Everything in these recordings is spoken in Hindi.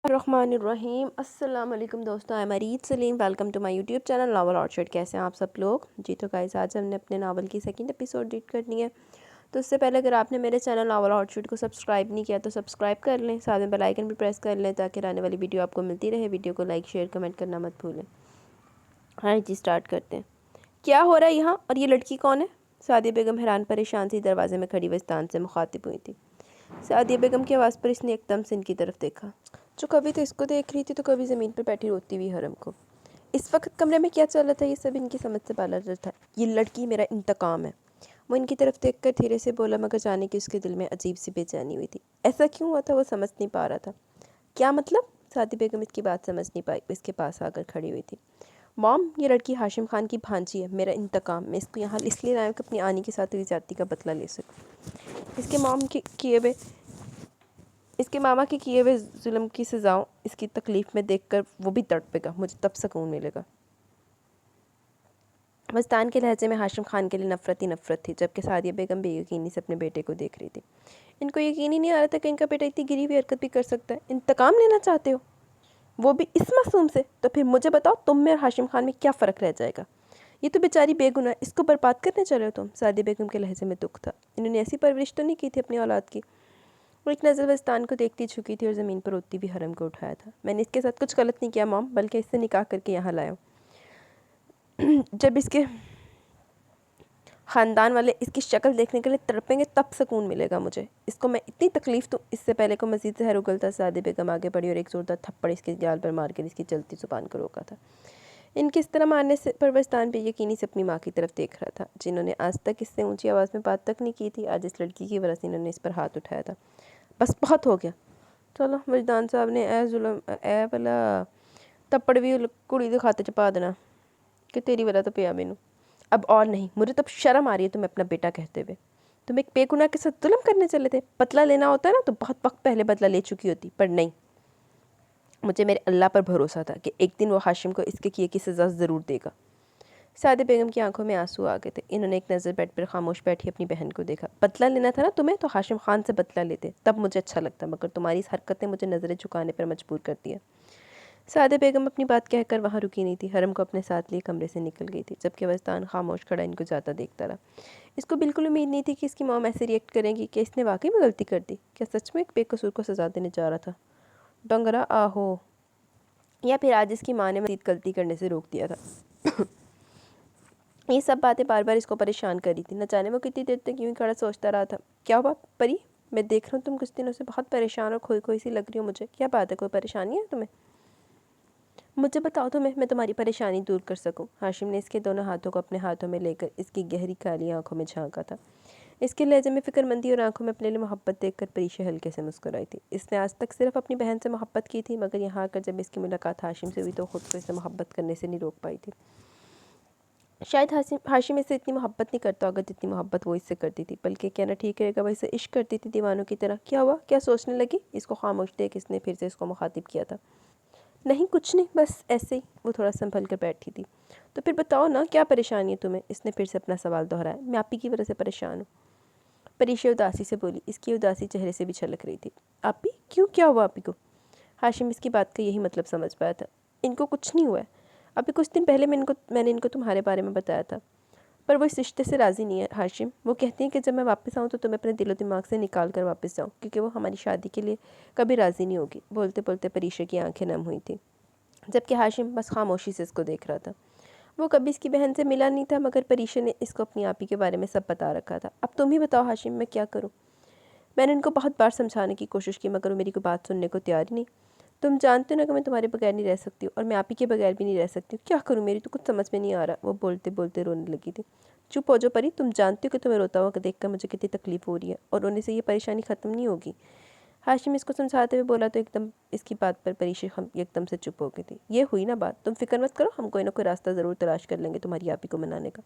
रहमानिर्रहीम। अस्सलाम वालेकुम दोस्तों, I am Areed Saleem. Welcome to my YouTube channel novel orchard. कैसे हैं आप सब लोग? जी तो गाइस, आज हमने अपने नावल की सेकंड एपिसोड रीड करनी है। तो उससे पहले अगर आपने मेरे चैनल नावल ऑर्चर्ड को सब्सक्राइब नहीं किया तो सब्सक्राइब कर लें, साथ में बेल आइकन भी प्रेस कर लें ताकि आने वाली वीडियो आपको मिलती रहे। वीडियो को लाइक शेयर कमेंट करना मत भूलें। हाँ जी, स्टार्ट करते हैं। क्या हो रहा है यहाँ, और ये लड़की कौन है? सादिया बेगम हैरान परेशान सी दरवाजे में खड़ी वस्तान से मुखातिब हुई थी। सादिया बेगम की आवाज़ पर इसने एकदम से इनकी तरफ देखा, जो कभी तो इसको देख रही थी तो कभी ज़मीन पर बैठी रोती हुई हरम को। इस वक्त कमरे में क्या चल रहा था ये सब इनकी समझ से बाहर था। ये लड़की मेरा इंतकाम है, वो इनकी तरफ देखकर धीरे से बोला, मगर जाने की उसके दिल में अजीब सी बेचैनी हुई थी। ऐसा क्यों हुआ था वो समझ नहीं पा रहा था। क्या मतलब? सादी बेगम इसकी बात समझ नहीं पाई, इसके पास आकर खड़ी हुई थी। मॉम, ये लड़की हाशिम खान की भांजी है, मेरा इंतकाम। मैं इसको यहाँ इसलिए लाया कि अपनी आनी के साथ हुई जाति का बदला ले सकूँ। इसके मामा के किए हुए जुल्म की सज़ाओं इसकी तकलीफ़ में देखकर वो भी तड़पेगा, मुझे तब सुकून मिलेगा। मस्तान के लहजे में हाशिम खान के लिए नफ़रत ही नफ़रत थी, जबकि सादिया बेगम बेयकीनी से अपने बेटे को देख रही थी। इनको यकीन ही नहीं आ रहा था कि इनका बेटा इतनी गिरी हुई हरकत भी कर सकता है। इंतकाम लेना चाहते हो, वो भी इस मासूम से? तो फिर मुझे बताओ, तुम में और हाशिम खान में क्या फ़र्क रह जाएगा? ये तो बेचारी बेगुनाह, इसको बर्बाद करने चले हो तुम। सादिया बेगम के लहजे में दुख था। इन्होंने ऐसी परवरिश तो नहीं की थी अपनी औलाद की। वो एक नज़र वस्तान को देखती झुकी थी और ज़मीन पर रोती भी हरम को उठाया था। मैंने इसके साथ कुछ गलत नहीं किया मॉम, बल्कि इससे निकाह करके यहाँ लाया हूँ। जब इसके ख़ानदान वाले इसकी शक्ल देखने के लिए तड़पेंगे तब सुकून मिलेगा मुझे। इसको मैं इतनी तकलीफ़ दूँ? इससे पहले को मज़ीद जहर उगलता सादी बेगम आगे बढ़ी और एक ज़ोरदार थप्पड़ इसके गाल पर मार कर इसकी चलती ज़ुबान को रोका था। इनके इस तरह मारने से पर वस्तान बेयकीनी से अपनी माँ की तरफ देख रहा था, जिन्होंने आज तक इससे ऊंची आवाज़ में बात तक नहीं की थी। आज इस लड़की की वजह से इन्होंने इस पर हाथ उठाया था। बस बहुत हो गया। चलो, वजदान साहब ने ए जुलम ए भला थप्पड़ भी कुड़ी दे खाते च पा देना कि तेरी वजह तो पिया मैनू। अब और नहीं, मुझे तब शर्म आ रही है तुम्हें अपना बेटा कहते हुए। तुम एक बेगुनाह के साथ जुल्म करने चले थे। बदला लेना होता है ना तो बहुत वक्त पहले बदला ले चुकी होती, पर नहीं। मुझे मेरे अल्लाह पर भरोसा था कि एक दिन वो हाशिम को इसके किए की सज़ा ज़रूर देगा। सादे बेगम की आंखों में आंसू आ गए थे। इन्होंने एक नज़र बेड पर खामोश बैठी अपनी बहन को देखा। बदला लेना था ना तुम्हें, तो हाशिम खान से बदला लेते, तब मुझे अच्छा लगता, मगर तुम्हारी इस हरकत ने मुझे नज़रें झुकाने पर मजबूर कर दिया। सादे बेगम अपनी बात कहकर वहाँ रुकी नहीं थी। हरम को अपने साथ लिए कमरे से निकल गई थी, जबकि वस्तान खामोश खड़ा इनको जाता देखता रहा। इसको बिल्कुल उम्मीद नहीं थी कि इसकी मॉम ऐसे रिएक्ट करेंगी कि इसने वाकई में गलती कर दी। क्या सच में एक बेकसूर को सजा देने जा रहा था? डंगरा आहो, या फिर आज इसकी माँ ने मज़ीद गलती करने से रोक दिया था। ये सब बातें बार बार इसको परेशान कर रही थी। न जाने वो कितनी देर तक यूं ही खड़ा सोचता रहा था। क्या हुआ परी? मैं देख रहा हूँ तुम कुछ दिनों से बहुत परेशान और खोई खोई सी लग रही हो मुझे। क्या बात है, कोई परेशानी है तुम्हें? मुझे बताओ तो मैं तुम्हारी परेशानी दूर कर सकूं। हाशिम ने इसके दोनों हाथों को अपने हाथों में लेकर इसकी गहरी काली आंखों में झांका था। इसके लहजे में फिक्रमंदी और आंखों में अपने लिए मोहब्बत देखकर परीशा हल्के से मुस्कुराई थी। इसने आज तक सिर्फ अपनी बहन से मोहब्बत की थी, मगर यहाँ आकर जब इसकी मुलाकात हाशिम से हुई तो खुद को इससे मोहब्बत करने से नहीं रोक पाई थी। शायद हाशिम इससे इतनी मोहब्बत नहीं करता होगा जितनी मोहब्बत वो इससे करती थी, बल्कि कहना ठीक रहेगा वह इसे इश्क करती थी दीवानों की तरह। क्या हुआ, क्या सोचने लगी? इसको खामोश देख इसने फिर से इसको मुखातिब किया था। नहीं कुछ नहीं, बस ऐसे ही। वो थोड़ा संभल कर बैठी थी। तो फिर बताओ ना, क्या परेशानी है तुम्हें? इसने फिर से अपना सवाल दोहराया। मैं आप ही की वजह से परेशान हूँ, परीशा उदासी से बोली। इसकी उदासी चेहरे से भी छलक रही थी। आप ही क्यों, क्या हुआ आप ही को? हाशिम इसकी बात का यही मतलब समझ पाया था। इनको कुछ नहीं हुआ है। अभी कुछ दिन पहले मैंने इनको तुम्हारे बारे में बताया था, पर वो इस रिश्ते से राज़ी नहीं है हाशिम। वो कहती हैं कि जब मैं वापस आऊँ तो तुम्हें अपने दिलो दिमाग से निकाल कर वापस जाऊँ, क्योंकि वो हमारी शादी के लिए कभी राज़ी नहीं होगी। बोलते बोलते परीशा की आंखें नम हुई थी, जबकि हाशिम बस खामोशी से इसको देख रहा था। वो कभी इसकी बहन से मिला नहीं था, मगर परीशा ने इसको अपनी आप ही के बारे में सब बता रखा था। अब तुम ही बताओ हाशिम, मैं क्या करूँ? मैंने इनको बहुत बार समझाने की कोशिश की, मगर वो मेरी कोई बात सुनने को तैयार ही नहीं। तुम जानते हो ना कि मैं तुम्हारे बगैर नहीं रह सकती हूँ, और मैं आप ही के बगैर भी नहीं रह सकती हूँ। क्या करूँ, मेरी तो कुछ समझ में नहीं आ रहा। वो बोलते बोलते रोने लगी थी। चुप हो जाओ परी, तुम जानती हो कि तुम्हें रोता हुआ देखकर मुझे कितनी तकलीफ हो रही है, और रोने से ये परेशानी ख़त्म नहीं होगी। हाशिम इसको समझाते हुए बोला तो एकदम इसकी बात पर परीशा हम एकदम से चुप हो गई थी। ये हुई ना बात, तुम फिक्र मत करो, हम कोई ना कोई रास्ता ज़रूर तलाश कर लेंगे तुम्हारी आप ही को मनाने का।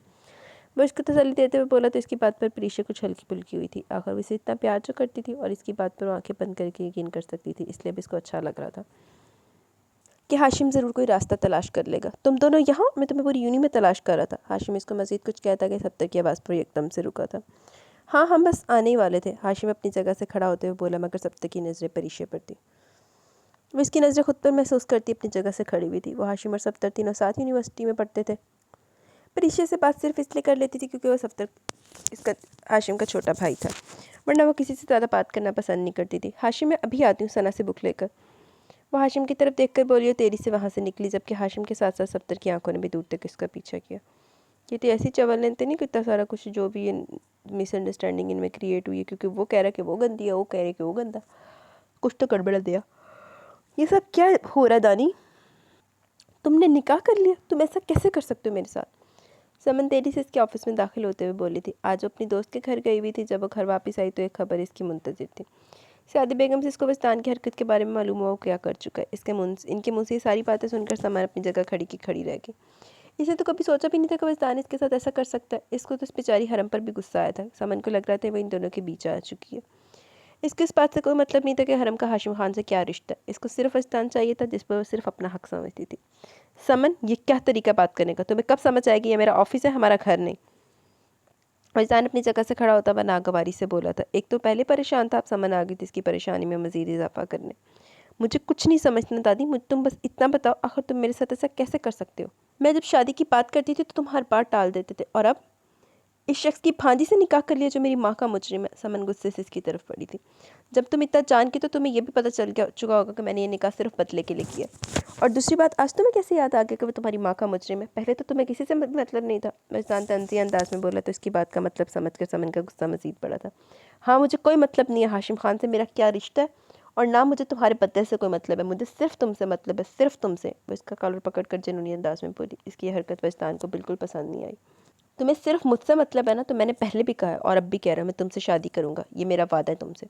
वो इसको तसल्ली देते हुए बोला तो इसकी बात पर परीशा कुछ हल्की फुल्की हुई थी। आखिर वो इसे इतना प्यार जो करती थी और इसकी बात पर वो आंखें बंद करके यकीन कर सकती थी, इसलिए भी इसको अच्छा लग रहा था कि हाशिम ज़रूर कोई रास्ता तलाश कर लेगा। तुम दोनों यहाँ, मैं तुम्हें पूरी यूनी में तलाश कर रहा था। हाशिम इसको मज़ीद कुछ कहता कि सत्तर की आवाज़ पर एकदम से रुका था। हाँ हम बस आने ही वाले थे, हाशिम अपनी जगह से खड़ा होते हुए बोला, मगर सत्तर की नज़रें परीशा पर थी। वो इसकी नज़रें खुद पर महसूस करती अपनी जगह से खड़ी हुई थी। वो हाशिम और सफ्तर तीनों साथ यूनिवर्सिटी में पढ़ते थे, पर ईशा से बात सिर्फ इसलिए कर लेती थी क्योंकि वो सफ्तर इसका हाशिम का छोटा भाई था, वरना वो किसी से ज़्यादा बात करना पसंद नहीं करती थी। हाशिम, मैं अभी आती हूँ सना से बुक लेकर। वो हाशिम की तरफ देखकर बोली और तेरी से वहाँ से निकली, जबकि हाशिम के साथ साथ सफ्तर की आंखों ने भी दूर तक इसका पीछा किया। ये तो ऐसी चवल तो नहीं कि इतना सारा कुछ जो भी मिसअंडरस्टैंडिंग इनमें क्रिएट हुई है, क्योंकि वो कह रहा कि वो गंदी है, वो कह रहे कि वो गंदा, कुछ तो गड़बड़ दिया। ये सब क्या हो रहा है दानी? तुमने निकाह कर लिया? तुम ऐसा कैसे कर सकते हो मेरे साथ? समन तेरी से इसके ऑफिस में दाखिल होते हुए बोली थी। आज वो अपनी दोस्त के घर गई हुई थी। जब वो घर वापस आई तो एक खबर इसकी मुंतजिर थी। शादी बेगम से इसको बस्तान की हरकत के बारे में मालूम हुआ वो क्या कर चुका है। इनके मुंह से ये सारी बातें सुनकर समन अपनी जगह खड़ी की खड़ी रह गई। इसे तो कभी सोचा भी नहीं था कि बस्तान इसके साथ ऐसा कर सकता है। इसको तो इस बेचारी हरम पर भी गुस्सा आया था। समन को लग रहा था वो इन दोनों के बीच आ चुकी है। इसको इस बात से कोई मतलब नहीं था कि हरम का हाशिम खान से क्या रिश्ता है। इसको सिर्फ बस्तान चाहिए था जिस पर वो सिर्फ अपना हक समझती थी। समन, ये क्या तरीका बात करने का? तुम्हें कब समझ आएगी ये मेरा ऑफिस है, हमारा घर नहीं। फैज़ान अपनी जगह से खड़ा होता हुआ नागवारी से बोला था। एक तो पहले परेशान था, अब समन आ गई थी इसकी परेशानी में मज़ीद इजाफा करने। मुझे कुछ नहीं समझना दादी, मुझे तुम बस इतना बताओ, आखिर तुम मेरे साथ ऐसा कैसे कर सकते हो? मैं जब शादी की बात करती थी तो तुम हर बार टाल देते थे, और अब इस शख्स की भांजी से निकाह कर लिया जो मेरी माँ का मुजरिम है। समन गुस्से से इसकी तरफ पड़ी थी। जब तुम इतना जान के तो तुम्हें यह भी पता चल गया चुका होगा कि मैंने ये निकाह सिर्फ बदले के लिए किया। और दूसरी बात, आज तुम्हें कैसे याद आ गया कि वो तुम्हारी माँ का मुजरिम है? पहले तो तुम्हें किसी से मतलब नहीं था। मस्तान तंज़िया अंदाज में बोला तो इसकी बात का मतलब समझ कर समन का गुस्सा मजीद बढ़ा था। हाँ, मुझे कोई मतलब नहीं है हाशिम खान से मेरा क्या रिश्ता है, और ना मुझे तुम्हारे बदले से कोई मतलब है। मुझे सिर्फ तुमसे मतलब है, सिर्फ तुमसे। वो इसका कॉलर पकड़ कर जुनूनी अंदाज में बोली। इसकी यह हरकत मस्तान को बिल्कुल पसंद नहीं आई। तुम्हें सिर्फ मुझसे मतलब है ना? तो मैंने पहले भी कहा है और अब भी कह रहा हूँ, मैं तुमसे शादी करूँगा, ये मेरा वादा है तुमसे।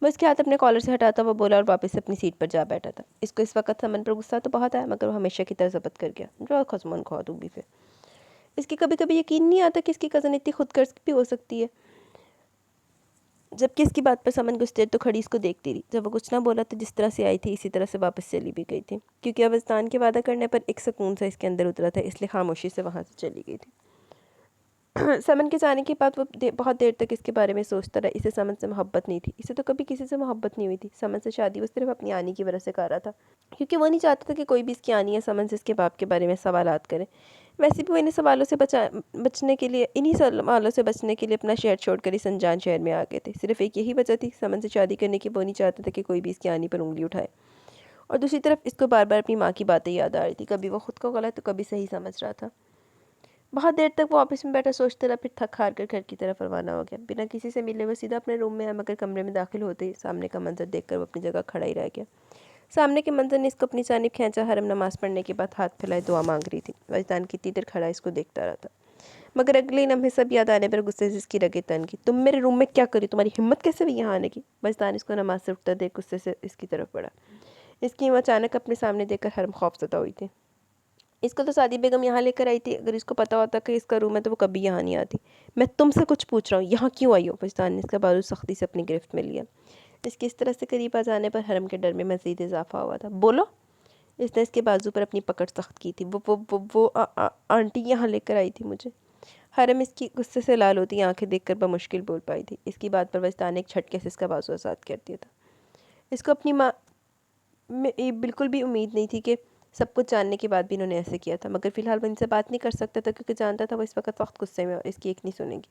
वो इसके हाथ अपने कॉलर से हटाता हुआ बोला और वापस अपनी सीट पर जा बैठा था। इसको इस वक्त समन पर गुस्सा तो बहुत आया, मगर वो हमेशा की तरह जब्त कर गया। जो खसमन खा दूँगी फिर। इसकी कभी कभी यकीन नहीं आता कि इसकी कज़न इतनी खुदगर्ज भी हो सकती है। जबकि इसकी बात पर समन कुछ देर तो खड़ी इसको देखती रही। जब वो कुछ ना बोला तो जिस तरह से आई थी इसी तरह से वापस चली भी गई थी, क्योंकि अवस्थान के वादा करने पर एक सुकून सा इसके अंदर उतरा था, इसलिए खामोशी से वहाँ से चली गई थी। समन के जाने के बाद वो बहुत देर तक इसके बारे में सोचता रहा। इसे समन से मोहब्बत नहीं थी, इसे तो कभी किसी से मोहब्बत नहीं हुई थी। समन से शादी वो सिर्फ अपनी आनी की वजह से कर रहा था, क्योंकि वो नहीं चाहता था कि कोई भी इसकी आनी या समन से इसके बाप के बारे में सवालात करे। वैसे भी वो इन्हीं सवालों से बचने के लिए अपना शहर छोड़कर इस अनजान शहर में आ गए थे। सिर्फ एक यही वजह थी समन से शादी करने की। वो नहीं चाहता था कि कोई भी इसकी आनी पर उंगली उठाए। और दूसरी तरफ इसको बार बार अपनी माँ की बातें याद आ रही थी। कभी वो खुद को गलत तो कभी सही समझ रहा था। बहुत देर तक वो ऑफिस में बैठा सोचते रहा, फिर थक हार कर घर की तरफ रवाना हो गया। बिना किसी से मिले वो सीधा अपने रूम में आया, मगर कमरे में दाखिल होते ही सामने का मंजर देखकर वो अपनी जगह खड़ा ही रह गया। सामने के मंजर ने इसको अपनी जानिब खींचा। हरम नमाज पढ़ने के बाद हाथ फैलाए दुआ मांग रही थी। वजदान कितनी देर खड़ा इसको देखता रहा था, मगर अगले लम्हे सब याद आने पर गुस्से से इसकी रगें तन की। तुम मेरे रूम में क्या करी? तुम्हारी हिम्मत कैसे हुई यहाँ आने की? वजदान इसको नमाज से उठता देख गुस्से से इसकी तरफ बढ़ा। इसकी वो अचानक अपने सामने देखकर हरम खौफज़दा हुई थी। इसको तो सादी बेगम यहाँ लेकर आई थी। अगर इसको पता होता कि इसका रूम है तो वो कभी यहाँ नहीं आती। मैं तुमसे कुछ पूछ रहा हूँ, यहाँ क्यों आई हो? वजदान ने इसका बाजू सख्ती से अपनी गिरफ्त में लिया। इसके इस तरह से करीब आ जाने पर हरम के डर में मज़ीद इजाफा हुआ था। बोलो। इसने इसके बाजू पर अपनी पकड़ सख्त की थी। वो आंटी यहाँ लेकर आई थी मुझे। हरम इसकी गुस्से से लाल होती आंखें देखकर बमुश्किल बोल पाई थी। इसकी बात पर वजदान ने एक झटके से इसका बाजू आज़ाद कर दिया था। इसको अपनी माँ में बिल्कुल भी उम्मीद नहीं थी कि सब कुछ जानने के बाद भी इन्होंने ऐसे किया था, मगर फ़िलहाल वो इनसे बात नहीं कर सकता था क्योंकि जानता था वो इस वक्त सख्त गुस्से में और इसकी एक नहीं सुनेगी।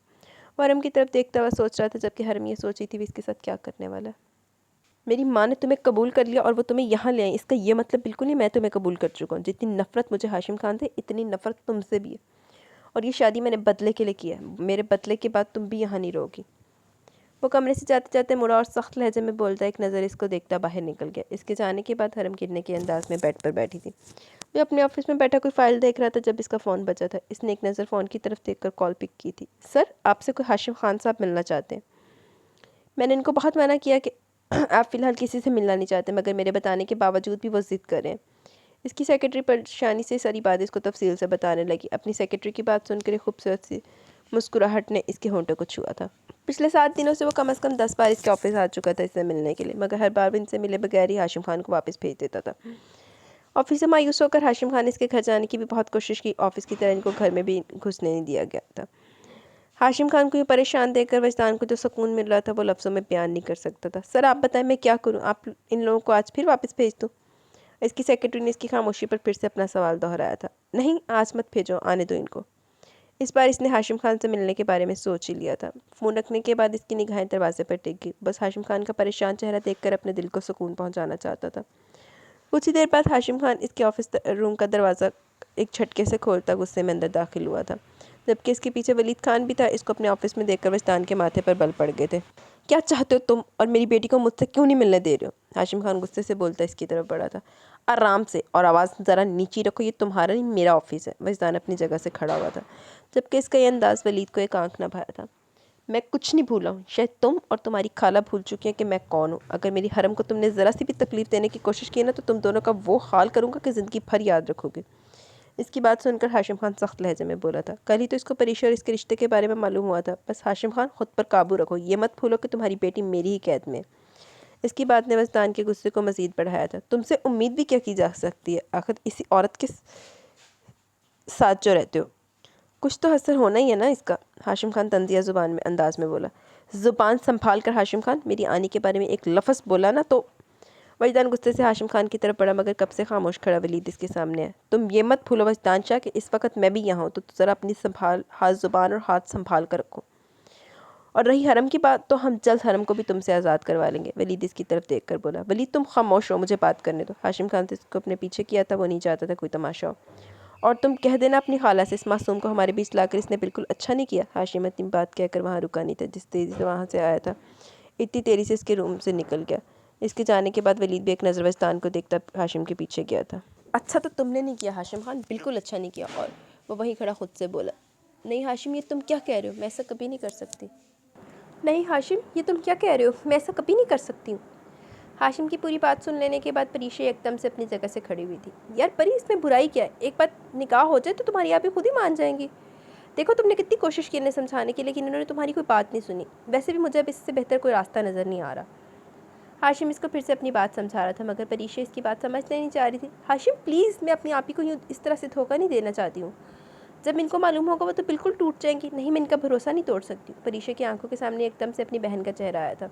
वो हरम की तरफ देखता हुआ सोच रहा था, जबकि हरम ये सोच रही थी वो इसके साथ क्या करने वाला है। मेरी माँ ने तुम्हें कबूल कर लिया और वो तुम्हें यहाँ ले आई, इसका ये मतलब बिल्कुल नहीं मैं तुम्हें कबूल कर चुका हूँ। जितनी नफ़रत मुझे हाशिम खान से, इतनी नफ़रत तुमसे भी है। और ये शादी मैंने बदले के लिए की है। मेरे बदले के बाद तुम भी यहाँ नहीं रहोगी। वो कमरे से जाते जाते मुड़ा और सख्त लहजे में बोलता, एक नज़र इसको देखता बाहर निकल गया। इसके जाने के बाद हरम गिरने के अंदाज में बेड पर बैठी थी। वो अपने ऑफिस में बैठा कोई फ़ाइल देख रहा था जब इसका फ़ोन बजा था। इसने एक नज़र फ़ोन की तरफ देखकर कॉल पिक की थी। सर, आपसे कोई हाशिम खान साहब मिलना चाहते हैं। मैंने इनको बहुत मना किया कि आप फ़िलहाल किसी से मिलना नहीं चाहते, मगर मेरे बताने के बावजूद भी वो ज़िद कर रहे हैं। इसकी सेक्रेटरी परेशानी से सारी बात इसको तफसील से बताने लगी। अपनी सेक्रेटरी की बात सुनकर खूबसूरत सी मुस्कुराहट ने इसके होंठों को छुआ था। पिछले 7 दिनों से वो कम से कम 10 बार इसके ऑफिस आ चुका था इससे मिलने के लिए, मगर हर बार भी इनसे मिले बगैर ही हाशिम खान को वापस भेज देता था। ऑफिस से मायूस होकर हाशिम खान इसके घर जाने की भी बहुत कोशिश की। ऑफिस की तरह इनको घर में भी घुसने नहीं दिया गया था। हाशिम खान को ये परेशान देखकर वजदान को जो सुकून मिल रहा था वो लफ्ज़ों में बयान नहीं कर सकता था। सर आप बताएं मैं क्या करूं, आप इन लोगों को आज फिर वापस भेज दूं? इसकी सेक्रेटरी ने इसकी खामोशी पर फिर से अपना सवाल दोहराया था। नहीं आज मत भेजो, आने दो इनको। इस बार इसने हाशिम खान से मिलने के बारे में सोच ही लिया था। फ़ोन रखने के बाद इसकी निगाहें दरवाजे पर टिक गई। बस हाशिम खान का परेशान चेहरा देखकर अपने दिल को सुकून पहुंचाना चाहता था। कुछ ही देर बाद हाशिम खान इसके ऑफिस रूम का दरवाज़ा एक झटके से खोलता गुस्से में अंदर दाखिल हुआ था, जबकि इसके पीछे वलीद खान भी था। इसको अपने ऑफिस में देखकर वजदान के माथे पर बल पड़ गए थे। क्या चाहते हो तुम, और मेरी बेटी को मुझसे क्यों नहीं मिलने दे रहे हो? हाशिम खान गुस्से से बोलता इसकी तरफ बढ़ा था। आराम से, और आवाज़ ज़रा नीची रखो, ये तुम्हारा नहीं मेरा ऑफिस है। वजदान अपनी जगह से खड़ा हुआ था, जबकि इसका ये अंदाज़ वलीद को एक आंख न भाया था। मैं कुछ नहीं भूला हूँ, शायद तुम और तुम्हारी खाला भूल चुकी हैं कि मैं कौन हूँ। अगर मेरी हरम को तुमने ज़रा सी भी तकलीफ़ देने की कोशिश की ना तो तुम दोनों का वो हाल करूँगा कि ज़िंदगी भर याद रखोगे। इसकी बात सुनकर हाशिम खान सख्त लहजे में बोला था। कल ही तो इसको परीक्षा और इसके रिश्ते के बारे में मालूम हुआ था। बस हाशिम खान खुद पर काबू रखो, ये मत भूलो कि तुम्हारी बेटी मेरी ही कैद में। इसकी बात ने वजदान के गुस्से को मज़ीद बढ़ाया था। तुमसे उम्मीद भी क्या की जा सकती है, आखिर इसी औरत के साथ जो रहते हो? कुछ तो असर होना ही है ना इसका। हाशिम खान तंजिया ज़ुबान में अंदाज में बोला। ज़ुबान संभाल कर हाशिम खान, मेरी आनी के बारे में एक लफ्ज़ बोला ना तो। वजदान गुस्से से हाशिम खान की तरफ बढ़ा, मगर कब से खामोश खड़ा वलीद इसके सामने है। तुम ये मत भूलो वजदान शाह कि इस वक्त मैं भी यहाँ हूँ, तो ज़रा अपनी संभाल, हाथ ज़ुबान और हाथ संभाल कर रखो। और रही हरम की बात, तो हम जल्द हरम को भी तुमसे आज़ाद करवा लेंगे। वलीद इसकी तरफ देख कर बोला। वलीद तुम खामोश हो, मुझे बात करने दो। हाशिम खान से इसको अपने पीछे किया था, वो नहीं चाहता था कोई तमाशा हो। और तुम कह देना अपनी खाला से इस मासूम को हमारे बीच लाकर इसने बिल्कुल अच्छा नहीं किया। हाशिम इतनी बात कहकर वहाँ रुका नहीं था। जिस तेज़ी से वहाँ से आया था इतनी तेज़ी से इसके रूम से निकल गया। इसके जाने के बाद वलीद भी एक नज़र वजदान को देखता हाशिम के पीछे गया था। अच्छा तो तुमने नहीं किया हाशिम खान, बिल्कुल अच्छा नहीं किया। और वो वहीं खड़ा खुद से बोला। नहीं हाशिम, ये तुम क्या कह रहे हो, मैं ऐसा कभी नहीं कर सकती। नहीं हाशिम, ये तुम क्या कह रहे हो, मैं ऐसा कभी नहीं कर सकती हूँ। हाशिम की पूरी बात सुन लेने के बाद परीशा एकदम से अपनी जगह से खड़ी हुई थी। यार परी, इसमें बुराई क्या है? एक बात निकाह हो जाए तो तुम्हारी आप ही खुद ही मान जाएंगी। देखो तुमने कितनी कोशिश की इन्हें समझाने की, लेकिन इन्होंने तुम्हारी कोई बात नहीं सुनी। वैसे भी मुझे अब इससे बेहतर कोई रास्ता नज़र नहीं आ रहा। हाशिम इसको फिर से अपनी बात समझा रहा था, मगर परीशा इसकी बात समझने नहीं चाह रही थी। हाशिम प्लीज़, मैं अपनी आप ही को यूँ इस तरह से धोखा नहीं देना चाहती हूँ। जब इनको मालूम होगा वो तो बिल्कुल टूट जाएंगी। नहीं, मैं इनका भरोसा नहीं तोड़ सकती। परीशा की आंखों के सामने एकदम से अपनी बहन का चेहरा आया था।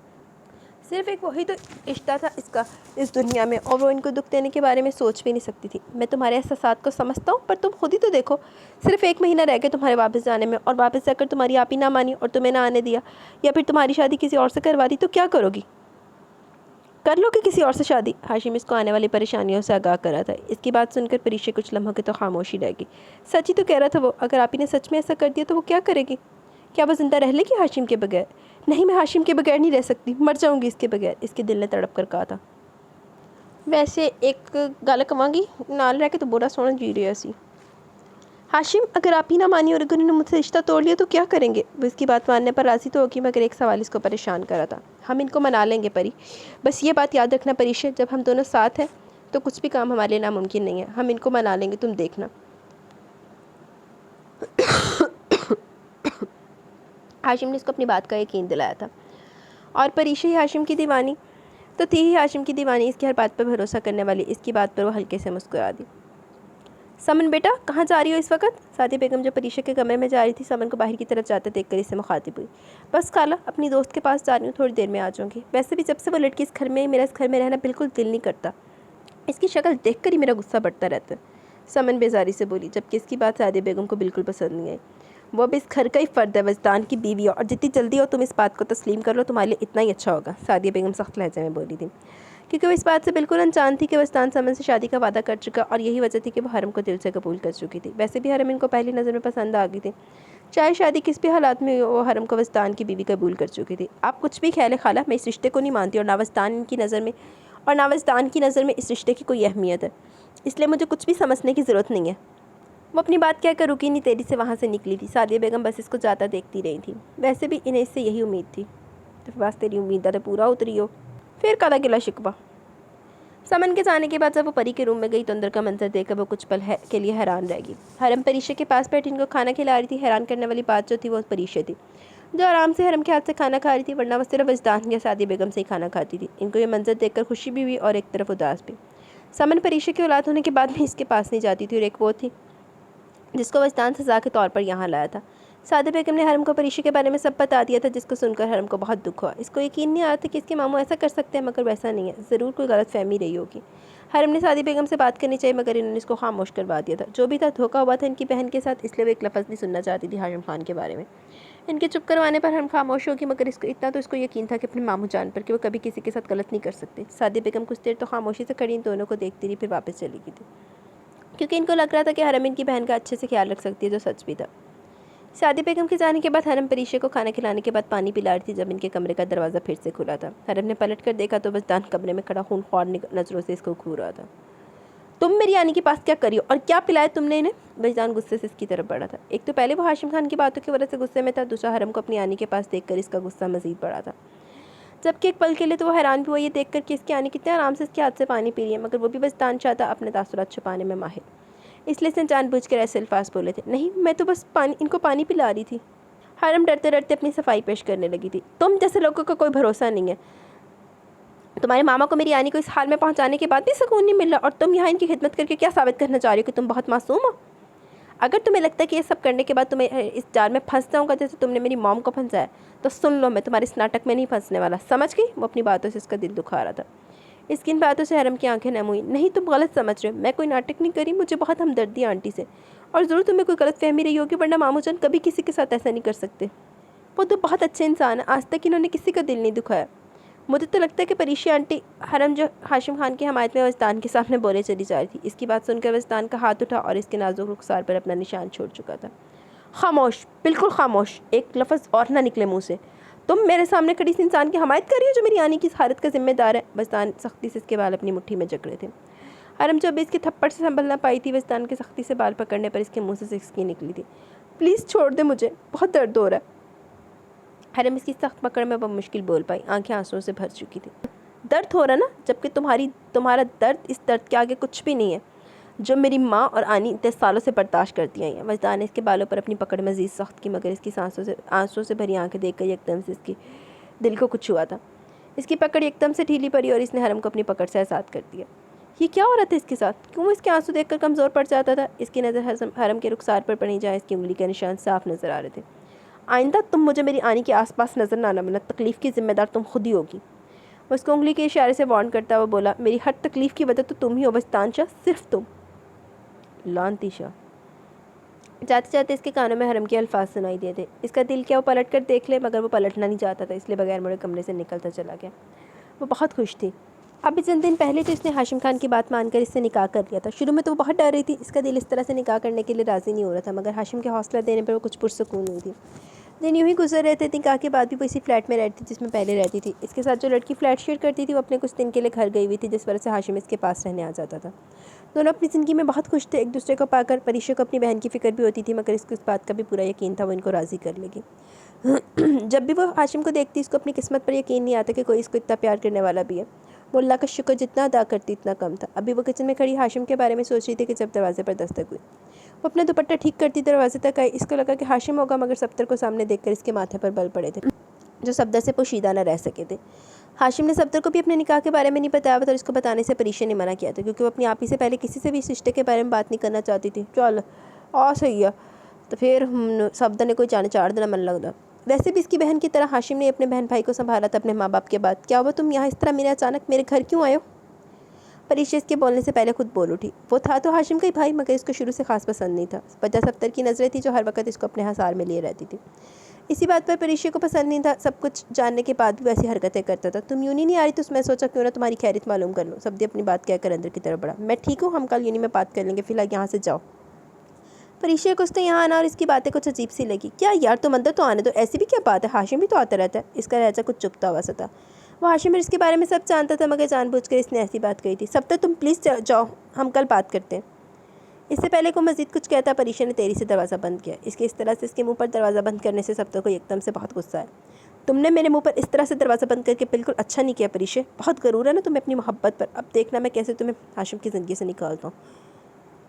सिर्फ एक वही तो रिश्ता था इसका इस दुनिया में, और वो इनको दुख देने के बारे में सोच भी नहीं सकती थी। मैं तुम्हारे एहसासात को समझता हूँ, पर तुम खुद ही तो देखो, सिर्फ 1 महीना रह गया तुम्हारे वापस जाने में, और वापस जाकर तुम्हारी आप ही ना मानी और तुम्हें ना आने दिया, या फिर तुम्हारी शादी किसी और से करवा दी, तो क्या करोगी? कर लो कि किसी और से शादी। हाशिम इसको आने वाली परेशानियों से आगाह कर रहा था। इसकी बात सुनकर परीक्षा कुछ लम्हों की तो खामोशी रह गई। सच ही तो कह रहा था वो। अगर आप ही ने सच में ऐसा कर दिया तो वो क्या करेगी? क्या वो जिंदा रह लेगी हाशिम के बगैर? नहीं, मैं हाशिम के बगैर नहीं रह सकती, मर जाऊंगी इसके बगैर, इसके दिल ने तड़प कर कहा था। वैसे एक गल कवांगी, नाल रह के तो बुरा सोना जी रही सी। हाशिम, अगर आप ही ना मानी और अगर उन्होंने मुझसे रिश्ता तोड़ लिया तो क्या करेंगे? वो इसकी बात मानने पर राज़ी तो होगी, मगर एक सवाल इसको परेशान कर रहा था। हम इनको मना लेंगे परी, बस ये बात याद रखना परीक्षा, जब हम दोनों साथ हैं तो कुछ भी काम हमारे लिए नामुमकिन नहीं है। हम इनको मना लेंगे, तुम देखना। हाशिम ने इसको अपनी बात का यकीन दिलाया था। और परीक्षा ही हाशिम की दीवानी तो थी ही हाशिम की दीवानी, इसकी हर बात पर भरोसा करने वाली। इसकी बात पर वो हल्के से मुस्कुरा दी। समन बेटा, कहाँ जा रही हो इस वक्त? सादिया बेगम जो परीक्षा के कमरे में जा रही थी, समन को बाहर की तरफ जाते देखकर इससे मुखातिब हुई। बस खाला, अपनी दोस्त के पास जा रही हूँ, थोड़ी देर में आ जाऊँगी। वैसे भी जब से वो लड़की इस घर में, मेरा इस घर में रहना बिल्कुल दिल नहीं करता। इसकी शक्ल देखकर ही मेरा गुस्सा बढ़ता रहता है, समन बेजारी से बोली, जबकि इसकी बात सादिया बेगम को बिल्कुल पसंद नहीं आई। वो अब इस घर का ही फ़र्द है, वजदान की बीवी है, और जितनी जल्दी हो तुम इस बात को तस्लीम कर लो, तुम्हारे लिए इतना ही अच्छा होगा। सादिया बेगम सख्त लहजे में बोली थी, क्योंकि वो इस बात से बिल्कुल अनजान थी कि वजदान समन से शादी का वादा कर चुका, और यही वजह थी कि वो हरम को दिल से कबूल कर चुकी थी। वैसे भी हरम इनको पहली नज़र में पसंद आ गई थी। चाहे शादी किस भी हालात में वो हरम को वजदान की बीवी कबूल कर चुकी थी। आप कुछ भी ख्याल है खाला, मैं इस रिश्ते को नहीं मानती, और ना वजदान की नज़र में इस रिश्ते की कोई अहमियत है, इसलिए मुझे कुछ भी समझने की ज़रूरत नहीं है। वो अपनी बात कहकर रुकी नहीं, तेज़ी से वहाँ से निकली थी। सादिया बेगम बस इसको जाता देखती रही थी। वैसे भी इन्हें इससे यही उम्मीद थी। तो बस तेरी उम्मीद तो पूरा उतरी हो, फिर कादा गिला शिकवा। समन के जाने के बाद जब वो परी के रूम में गई तो अंदर का मंजर देखकर वो कुछ पल के लिए हैरान रह गई। हरम परीक्षा के पास बैठी इनको खाना खिला रही थी। हैरान करने वाली बात जो थी वो परीक्षा थी, जो आराम से हरम के हाथ से खाना खा रही थी, वरना वो सिर्फ वजदान या सादिया बेगम से ही खाना खाती थी। इनको ये मंजर देखकर खुशी भी हुई और एक तरफ उदास भी। समन परीक्षा की औलाद होने के बाद भी इसके पास नहीं जाती थी, और एक वो थी जिसको वजदान सज़ा के तौर पर यहाँ लाया था। सादिया बेगम ने हरम को परीक्षा के बारे में सब बता दिया था, जिसको सुनकर हरम को बहुत दुख हुआ। इसको यकीन नहीं आ रहा था कि इसके मामू ऐसा कर सकते हैं, मगर वैसा नहीं है, ज़रूर कोई गलतफहमी रही होगी। हरम ने सादिया बेगम से बात करनी चाहिए, मगर इन्होंने इसको खामोश करवा दिया था। जो भी था, धोखा हुआ था इनकी बहन के साथ, इसलिए वो एक लफ्ज़ नहीं सुनना चाहती थी हाशिम खान के बारे में। इनके चुप करवाने पर हरम खामोश होगी, मगर इसको इतना तो इसको यकीन था कि अपने मामू जान पर कि वो कभी किसी के साथ गलत नहीं कर सकते। सादिया बेगम कुछ देर तो खामोशी से खड़ी इन दोनों को देखती रही, फिर वापस चली गई थी, क्योंकि इनको लग रहा था कि हरम इनकी बहन का अच्छे से ख्याल रख सकती है, जो सच भी था। सादिया बेगम के जाने के बाद हरम परीक्षा को खाना खिलाने के बाद पानी पिला रही थी, जब इनके कमरे का दरवाज़ा फिर से खुला था। हरम ने पलट कर देखा तो वजदान कमरे में खड़ा खूनख्वार नज़रों से इसको घूर रहा था। तुम मेरी आनी के पास क्या करी हो और क्या पिलाया तुमने इन्हें? वजदान गुस्से से इसकी तरफ बढ़ा था। एक तो पहले वो हाशिम खान की बातों की वजह से गुस्से में था, दूसरा हरम को अपनी आनी के पास देखकर इसका गुस्सा मजीद बढ़ा था। जबकि एक पल के लिए तो वो हैरान भी हुआ ये देखकर कि इसकी आनी कितने आराम से इसके हाथ से पानी पी रही है, मगर वो भी वजदान चाहता अपने तासुरात छुपाने में माहिर, इसलिए इसने जानबूझकर ऐसे अल्फाज बोले थे। नहीं, मैं तो बस इनको पानी पिला रही थी। हरम डरते डरते अपनी सफाई पेश करने लगी थी। तुम जैसे लोगों का कोई भरोसा नहीं है। तुम्हारे मामा को मेरी आनी को इस हाल में पहुंचाने के बाद भी सुकून नहीं मिल रहा, और तुम यहाँ इनकी खिदमत करके क्या साबित करना चाह रही हो कि तुम बहुत मासूम हो? अगर तुम्हें लगता है कि ये सब करने के बाद तुम्हें इस जाल में फंस जाऊंगा जैसे तुमने मेरी मॉम को फंसाया, तो सुन लो, मैं तुम्हारे इस नाटक में नहीं फंसने वाला, समझ गई? वो अपनी बातों से इसका दिल दुखा रहा था। इसकी इन बातों से हरम की आंखें नम हुई। नहीं, तुम गलत समझ रहे हो, मैं कोई नाटक नहीं करी, मुझे बहुत हमदर्दी आंटी से, और ज़रूर तुम्हें कोई गलत फहमी रही होगी, वरना मामू जान कभी किसी के साथ ऐसा नहीं कर सकते। वो तो बहुत अच्छे इंसान है, आज तक इन्होंने किसी का दिल नहीं दुखाया। मुझे तो लगता है कि परीक्षा आंटी हरम जो हाशिम खान की हमायत में वजदान के सामने बोले चली जा रही थी। इसकी बात सुनकर वजदान का हाथ उठा और इसके नाजुक रुखसार पर अपना निशान छोड़ चुका था। खामोश, बिल्कुल खामोश, एक लफ्ज़ और ना निकले मुँह से। तुम मेरे सामने खड़ी इस इंसान की हमायत कर रही हो जो मेरी आने की इस हालत का जिम्मेदार है। वजदान सख्ती से इसके बाल अपनी मुट्ठी में जकड़े थे। हरम जब इसके थप्पड़ से संभल ना पाई थी, वजदान के सख्ती से बाल पकड़ने पर इसके मुँह से सिसकी निकली थी। प्लीज़ छोड़ दे, मुझे बहुत दर्द हो रहा है। हरम इसकी सख्त पकड़ में बहुत मुश्किल बोल पाई, आंखें आंसुओं से भर चुकी थी। दर्द हो रहा ना, जबकि तुम्हारा दर्द इस दर्द के आगे कुछ भी नहीं है जो मेरी माँ और आनी इतने सालों से बर्दाश्त करती आई हैं। वजदान ने इसके बालों पर अपनी पकड़ मजीद सख्त की, मगर इसकी आंसुओं से भरी आंखें देखकर एकदम से इसकी दिल को कुछ हुआ था। इसकी पकड़ एकदम से ढीली पड़ी और इसने हरम को अपनी पकड़ से आज़ाद कर दिया। ये क्या हो रहा था इसके साथ? क्यों इसके आंसू देखकर कमज़ोर पड़ जाता था? इसकी नज़र हरम के रुखसार पर पड़ी, जहाँ इसकी उंगली के निशान साफ नज़र आ रहे थे। आइंदा तुम मुझे मेरी आनी के आसपास नजर ना आना, तकलीफ़ की जिम्मेदार तुम खुद ही होगी। वो उसको उंगली के इशारे से वार्न करता हुआ बोला, मेरी हर तकलीफ़ की वजह तो तुम ही हो वजदान शाह, सिर्फ तुम। लानती शाह। जाते जाते इसके कानों में हरम के अल्फाज सुनाई दिए थे। इसका दिल क्या वो पलट कर देख ले, मगर वो पलटना नहीं चाहता था, इसलिए बगैर मुड़े कमरे से निकलता चला गया। वो बहुत खुश थी। अभी चंद दिन पहले तो इसने हाशिम खान की बात मानकर इससे निकाह कर लिया था। शुरू में तो वो बहुत डर रही थी, इसका दिल इस तरह से निकाह करने के लिए राज़ी नहीं हो रहा था, मगर हाशिम के हौसला देने पर वो कुछ पुरसुकून हुई थी। दिन यूँ ही गुजर रहे थे। निकाह के बाद भी वो इसी फ्लैट में रहती थी जिसमें पहले रहती थी। इसके साथ जो लड़की फ्लैट शेयर करती थी वो अपने कुछ दिन के लिए घर गई हुई थी, जिस वजह से हाशिम इसके पास रहने आ जाता था। दोनों अपनी ज़िंदगी में बहुत खुश थे एक दूसरे को पाकर। परीक्षा को अपनी बहन की फ़िक्र भी होती थी, मगर इसको इस बात का भी पूरा यकीन था वो इनको राज़ी कर लेगी। जब भी वो हाशिम को देखती, इसको अपनी किस्मत पर यकीन नहीं आता कि कोई इसको इतना प्यार करने वाला भी है। वो अल्लाह का शुक्र जितना अदा करती इतना कम था। अभी वो किचन में खड़ी हाशिम के बारे में सोच रही थी कि जब दरवाजे पर दस्तक हुई। वो अपना दुपट्टा ठीक करती दरवाजे तक आई। इसको लगा कि हाशिम होगा, मगर सफ्तर को सामने देखकर इसके माथे पर बल पड़े थे जो सफ्तर से पोशीदा न रह सके थे। हाशिम ने सफ्तर को भी अपने निकाह के बारे में नहीं बताया था और इसको बताने से परीक्षा ने मना किया था, क्योंकि वो अपनी आप ही से पहले किसी से भी इस रिश्ते के बारे में बात नहीं करना चाहती थी। चल आ सही है, तो फिर सफ्तर ने कोई जाने 4 दिन मन लगता। वैसे भी इसकी बहन की तरह हाशिम ने अपने बहन भाई को संभाला था अपने माँ बाप के बाद। क्या हुआ, तुम यहाँ इस तरह मेरे अचानक मेरे घर क्यों आए हो? परीक्षा इसके बोलने से पहले खुद बोल उठी। वो था तो हाशिम का ही भाई, मगर इसको शुरू से खास पसंद नहीं था। वजह सफ्तर की नज़रें थी जो हर वक्त इसको अपने हसार में लिए रहती थी। इसी बात पर परीक्षा को पसंद नहीं था। सब कुछ जानने के बाद भी वैसी हरकतें करता था। तुम यूनी नहीं आ रही तो मैं सोचा क्यों ना तुम्हारी खैरियत मालूम कर लो। सब्दी अपनी बात कहकर अंदर की तरफ बढ़ा। मैं ठीक हूँ, हम कल यूनी में बात कर लेंगे, फिलहाल यहाँ से जाओ। परीक्षा को उसका यहाँ आना और इसकी बातें कुछ अजीब सी लगी। क्या यार, तुम अंदर तो आने दो, ऐसी भी क्या बात है, हाशिम भी तो आता रहता है। इसका लहजा कुछ चुपता हुआ सा था। वो हाशिम इसके बारे में सब जानता था, मगर जानबूझकर इसने ऐसी बात कही थी। सब तक तुम प्लीज़ जाओ, हम कल बात करते हैं। इससे पहले को मजीद कुछ कहता, परीक्षा ने तेरी से दरवाज़ा बंद किया। इसके इस तरह से इसके मुंह पर दरवाज़ा बंद करने से सब तक को एकदम से बहुत गुस्सा है। तुमने मेरे मुंह पर इस तरह से दरवाज़ा बंद करके बिल्कुल अच्छा नहीं किया परीक्षा। बहुत गरूर है ना तुम्हें अपनी मोहब्बत पर। अब देखना मैं कैसे तुम्हें हाशिम की ज़िंदगी से निकालता हूँ।